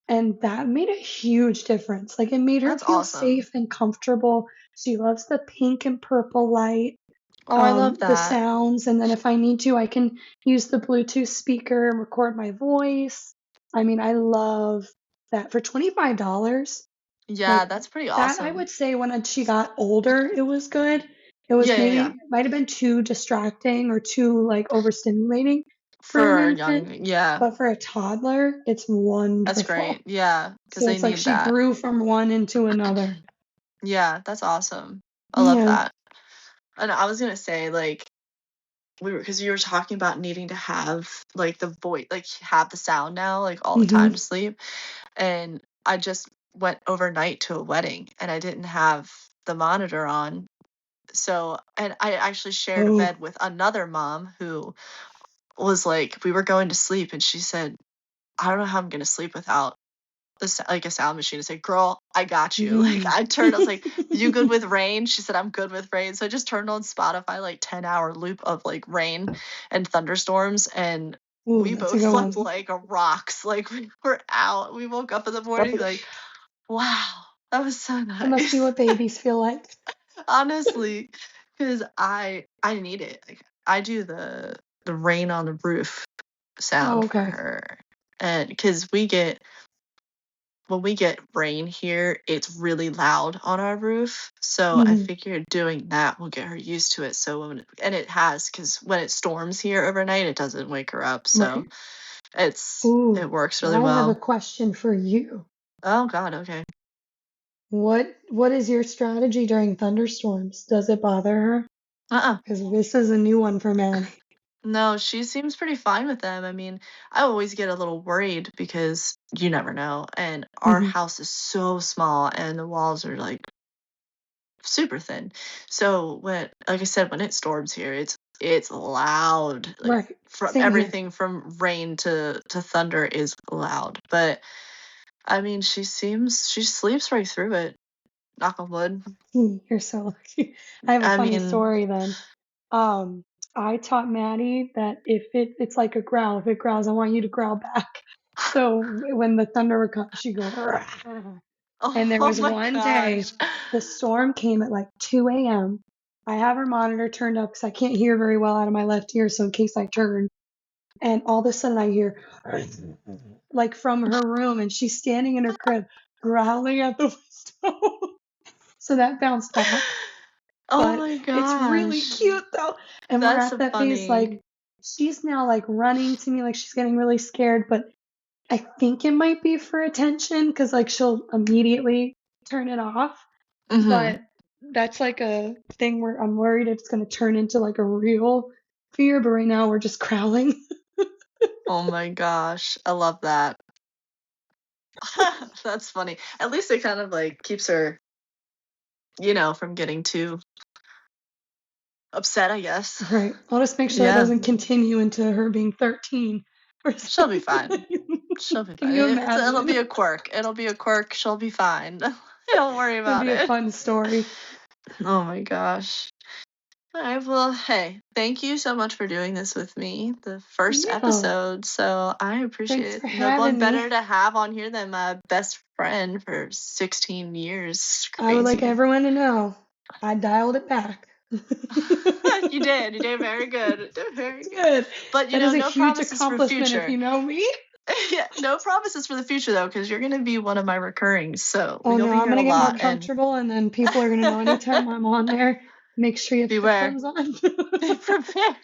[SPEAKER 2] And that made a huge difference. Like it made her
[SPEAKER 1] That's
[SPEAKER 2] feel
[SPEAKER 1] awesome.
[SPEAKER 2] safe and comfortable. She loves the pink and purple light,
[SPEAKER 1] Oh, I love
[SPEAKER 2] the
[SPEAKER 1] that.
[SPEAKER 2] sounds. And then if I need to, I can use the Bluetooth speaker and record my voice. I mean, I love. that for $25.
[SPEAKER 1] Yeah,
[SPEAKER 2] Like
[SPEAKER 1] that's pretty
[SPEAKER 2] that, I
[SPEAKER 1] awesome.
[SPEAKER 2] would say when she got older, it was good. It was
[SPEAKER 1] Yeah.
[SPEAKER 2] might have been too distracting or too like overstimulating for an
[SPEAKER 1] For
[SPEAKER 2] infant,
[SPEAKER 1] young, yeah,
[SPEAKER 2] but for a toddler, it's
[SPEAKER 1] that's
[SPEAKER 2] wonderful.
[SPEAKER 1] great. Yeah, because
[SPEAKER 2] So
[SPEAKER 1] they
[SPEAKER 2] it's like
[SPEAKER 1] need
[SPEAKER 2] she
[SPEAKER 1] that.
[SPEAKER 2] grew from one into another.
[SPEAKER 1] Yeah, that's awesome. I love
[SPEAKER 2] Yeah.
[SPEAKER 1] that. And I was gonna say, like, because you were talking about needing to have like the voice, like have the sound now, like all the
[SPEAKER 2] Hmm.
[SPEAKER 1] time to sleep. And I just went overnight to a wedding and I didn't have the monitor on. So, and I actually shared a
[SPEAKER 2] Oh.
[SPEAKER 1] bed with another mom who was like, we were going to sleep and she said, I don't know how I'm gonna sleep without like a sound machine. I said, girl, I got you. Like
[SPEAKER 2] Mm.
[SPEAKER 1] I was like, you good with rain? She said, I'm good with rain. So I just turned on Spotify, like 10-hour loop of like rain and thunderstorms. And
[SPEAKER 2] Ooh,
[SPEAKER 1] we
[SPEAKER 2] that's a
[SPEAKER 1] both
[SPEAKER 2] good
[SPEAKER 1] slept
[SPEAKER 2] one.
[SPEAKER 1] like rocks. Like we were out. We woke up in the morning like, wow, that was so
[SPEAKER 2] That must be
[SPEAKER 1] nice.
[SPEAKER 2] what babies feel like.
[SPEAKER 1] Honestly, because I need it. Like I do the rain on the roof
[SPEAKER 2] Oh,
[SPEAKER 1] sound for
[SPEAKER 2] okay.
[SPEAKER 1] her. And because when we get rain here, it's really loud on our roof. So I
[SPEAKER 2] Hmm.
[SPEAKER 1] figured doing that will get her used to it. So and it has, because when it storms here overnight, it doesn't wake her up. So
[SPEAKER 2] Right.
[SPEAKER 1] it
[SPEAKER 2] Ooh,
[SPEAKER 1] works really
[SPEAKER 2] I have a
[SPEAKER 1] well.
[SPEAKER 2] question for you.
[SPEAKER 1] Oh God, okay.
[SPEAKER 2] What is your strategy during thunderstorms? Does it bother her?
[SPEAKER 1] Uh-uh.
[SPEAKER 2] Because this is a new one for Maddie.
[SPEAKER 1] No, she seems pretty fine with them. I mean, I always get a little worried because you never know. And our
[SPEAKER 2] Hmm.
[SPEAKER 1] house is so small and the walls are like super thin. So like I said, when it storms here, it's loud. Like
[SPEAKER 2] Right.
[SPEAKER 1] from
[SPEAKER 2] Same here.
[SPEAKER 1] everything from rain to thunder is loud. But I mean, she sleeps right through it. Knock on wood.
[SPEAKER 2] You're so lucky. I have a
[SPEAKER 1] I
[SPEAKER 2] funny
[SPEAKER 1] mean,
[SPEAKER 2] story then. Um, I taught Maddie that if it's like a growl, if it growls, I want you to growl back. So when the thunder would come, she'd go, "Rah." And there
[SPEAKER 1] oh
[SPEAKER 2] was
[SPEAKER 1] my
[SPEAKER 2] one day,
[SPEAKER 1] gosh.
[SPEAKER 2] the storm came at like 2 a.m. I have her monitor turned up because I can't hear very well out of my left ear, so in case I turn, and all of a sudden I hear like from her room, and she's standing in her crib growling at the window. So that bounced back,
[SPEAKER 1] Oh
[SPEAKER 2] but
[SPEAKER 1] my
[SPEAKER 2] it's really
[SPEAKER 1] gosh.
[SPEAKER 2] cute though. And we're
[SPEAKER 1] That's
[SPEAKER 2] at
[SPEAKER 1] so
[SPEAKER 2] that phase like
[SPEAKER 1] funny.
[SPEAKER 2] she's now like running to me like she's getting really scared, but I think it might be for attention because like she'll immediately turn it off.
[SPEAKER 1] Hmm.
[SPEAKER 2] But that's like a thing where I'm worried it's going to turn into like a real fear. But right now we're just growling.
[SPEAKER 1] Oh my gosh. I love that. That's funny. At least it kind of like keeps her, from getting too upset, I guess.
[SPEAKER 2] Right. I'll just make sure that
[SPEAKER 1] Yeah,
[SPEAKER 2] doesn't continue into her being 13 or
[SPEAKER 1] she'll be
[SPEAKER 2] something.
[SPEAKER 1] fine. She'll be
[SPEAKER 2] Can
[SPEAKER 1] fine.
[SPEAKER 2] you
[SPEAKER 1] It'll be
[SPEAKER 2] imagine?
[SPEAKER 1] a quirk. It'll be a quirk. She'll be fine. Don't worry
[SPEAKER 2] It'll
[SPEAKER 1] about
[SPEAKER 2] be a
[SPEAKER 1] it.
[SPEAKER 2] fun story.
[SPEAKER 1] Oh my gosh. All right. Well, hey, thank you so much for doing this with me, the first
[SPEAKER 2] Yeah.
[SPEAKER 1] episode. So I appreciate
[SPEAKER 2] Thanks
[SPEAKER 1] it.
[SPEAKER 2] for
[SPEAKER 1] No one
[SPEAKER 2] having me.
[SPEAKER 1] better to have on here than my best friend for 16 years.
[SPEAKER 2] I would like
[SPEAKER 1] Crazy.
[SPEAKER 2] everyone to know I dialed it back.
[SPEAKER 1] You did. You did very good. You did very good.
[SPEAKER 2] Good.
[SPEAKER 1] But
[SPEAKER 2] That is a
[SPEAKER 1] no
[SPEAKER 2] huge
[SPEAKER 1] promises for the
[SPEAKER 2] accomplishment if
[SPEAKER 1] future.
[SPEAKER 2] you know me.
[SPEAKER 1] Yeah, no promises for the future though, because you're gonna be one of my recurrings, so
[SPEAKER 2] Oh
[SPEAKER 1] you'll
[SPEAKER 2] no,
[SPEAKER 1] be
[SPEAKER 2] I'm
[SPEAKER 1] here a
[SPEAKER 2] gonna get more
[SPEAKER 1] lot. And
[SPEAKER 2] comfortable and then people are gonna know anytime I'm on there, make sure you have
[SPEAKER 1] beware,
[SPEAKER 2] headphones on.
[SPEAKER 1] be prepared.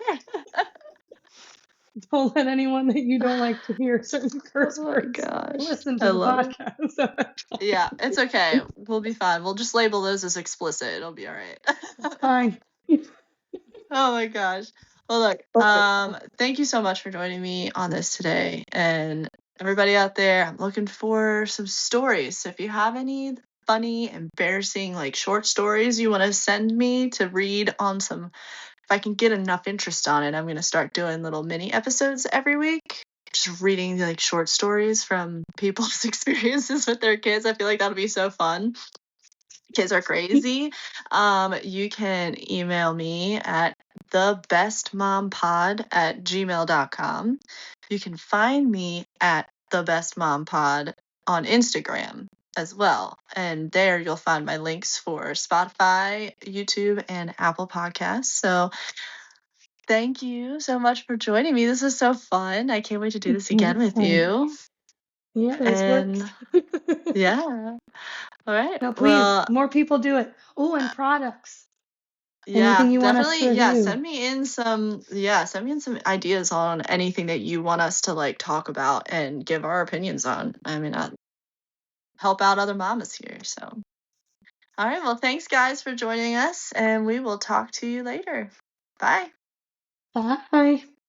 [SPEAKER 2] Don't let anyone that you don't like to hear certain
[SPEAKER 1] Oh
[SPEAKER 2] curse
[SPEAKER 1] my
[SPEAKER 2] words
[SPEAKER 1] gosh,
[SPEAKER 2] listen
[SPEAKER 1] I
[SPEAKER 2] to the
[SPEAKER 1] love it.
[SPEAKER 2] podcast. So that's fine.
[SPEAKER 1] Yeah, it's okay. We'll be fine. We'll just label those as explicit. It'll be all right.
[SPEAKER 2] That's fine.
[SPEAKER 1] Oh my gosh. Well, look, thank you so much for joining me on this today. And everybody out there, I'm looking for some stories. So if you have any funny, embarrassing, like short stories you want to send me to read on some, if I can get enough interest on it, I'm going to start doing little mini episodes every week. Just reading like short stories from people's experiences with their kids. I feel like that'll be so fun. Kids are crazy. You can email me at thebestmompod@gmail.com. You can find me at thebestmompod on Instagram as well. And there you'll find my links for Spotify, YouTube, and Apple Podcasts. So thank you so much for joining me. This is so fun. I can't wait to do this again with
[SPEAKER 2] Fun.
[SPEAKER 1] you.
[SPEAKER 2] Yeah, this
[SPEAKER 1] And
[SPEAKER 2] works.
[SPEAKER 1] yeah. All right.
[SPEAKER 2] No, please,
[SPEAKER 1] Well,
[SPEAKER 2] more people do it. Oh, and products. Anything
[SPEAKER 1] yeah,
[SPEAKER 2] you want us to
[SPEAKER 1] definitely. Yeah,
[SPEAKER 2] review?
[SPEAKER 1] send me in some ideas on anything that you want us to like talk about and give our opinions on. I mean, help out other mamas here. So, all right. Well, thanks guys for joining us, and we will talk to you later. Bye.
[SPEAKER 2] Bye.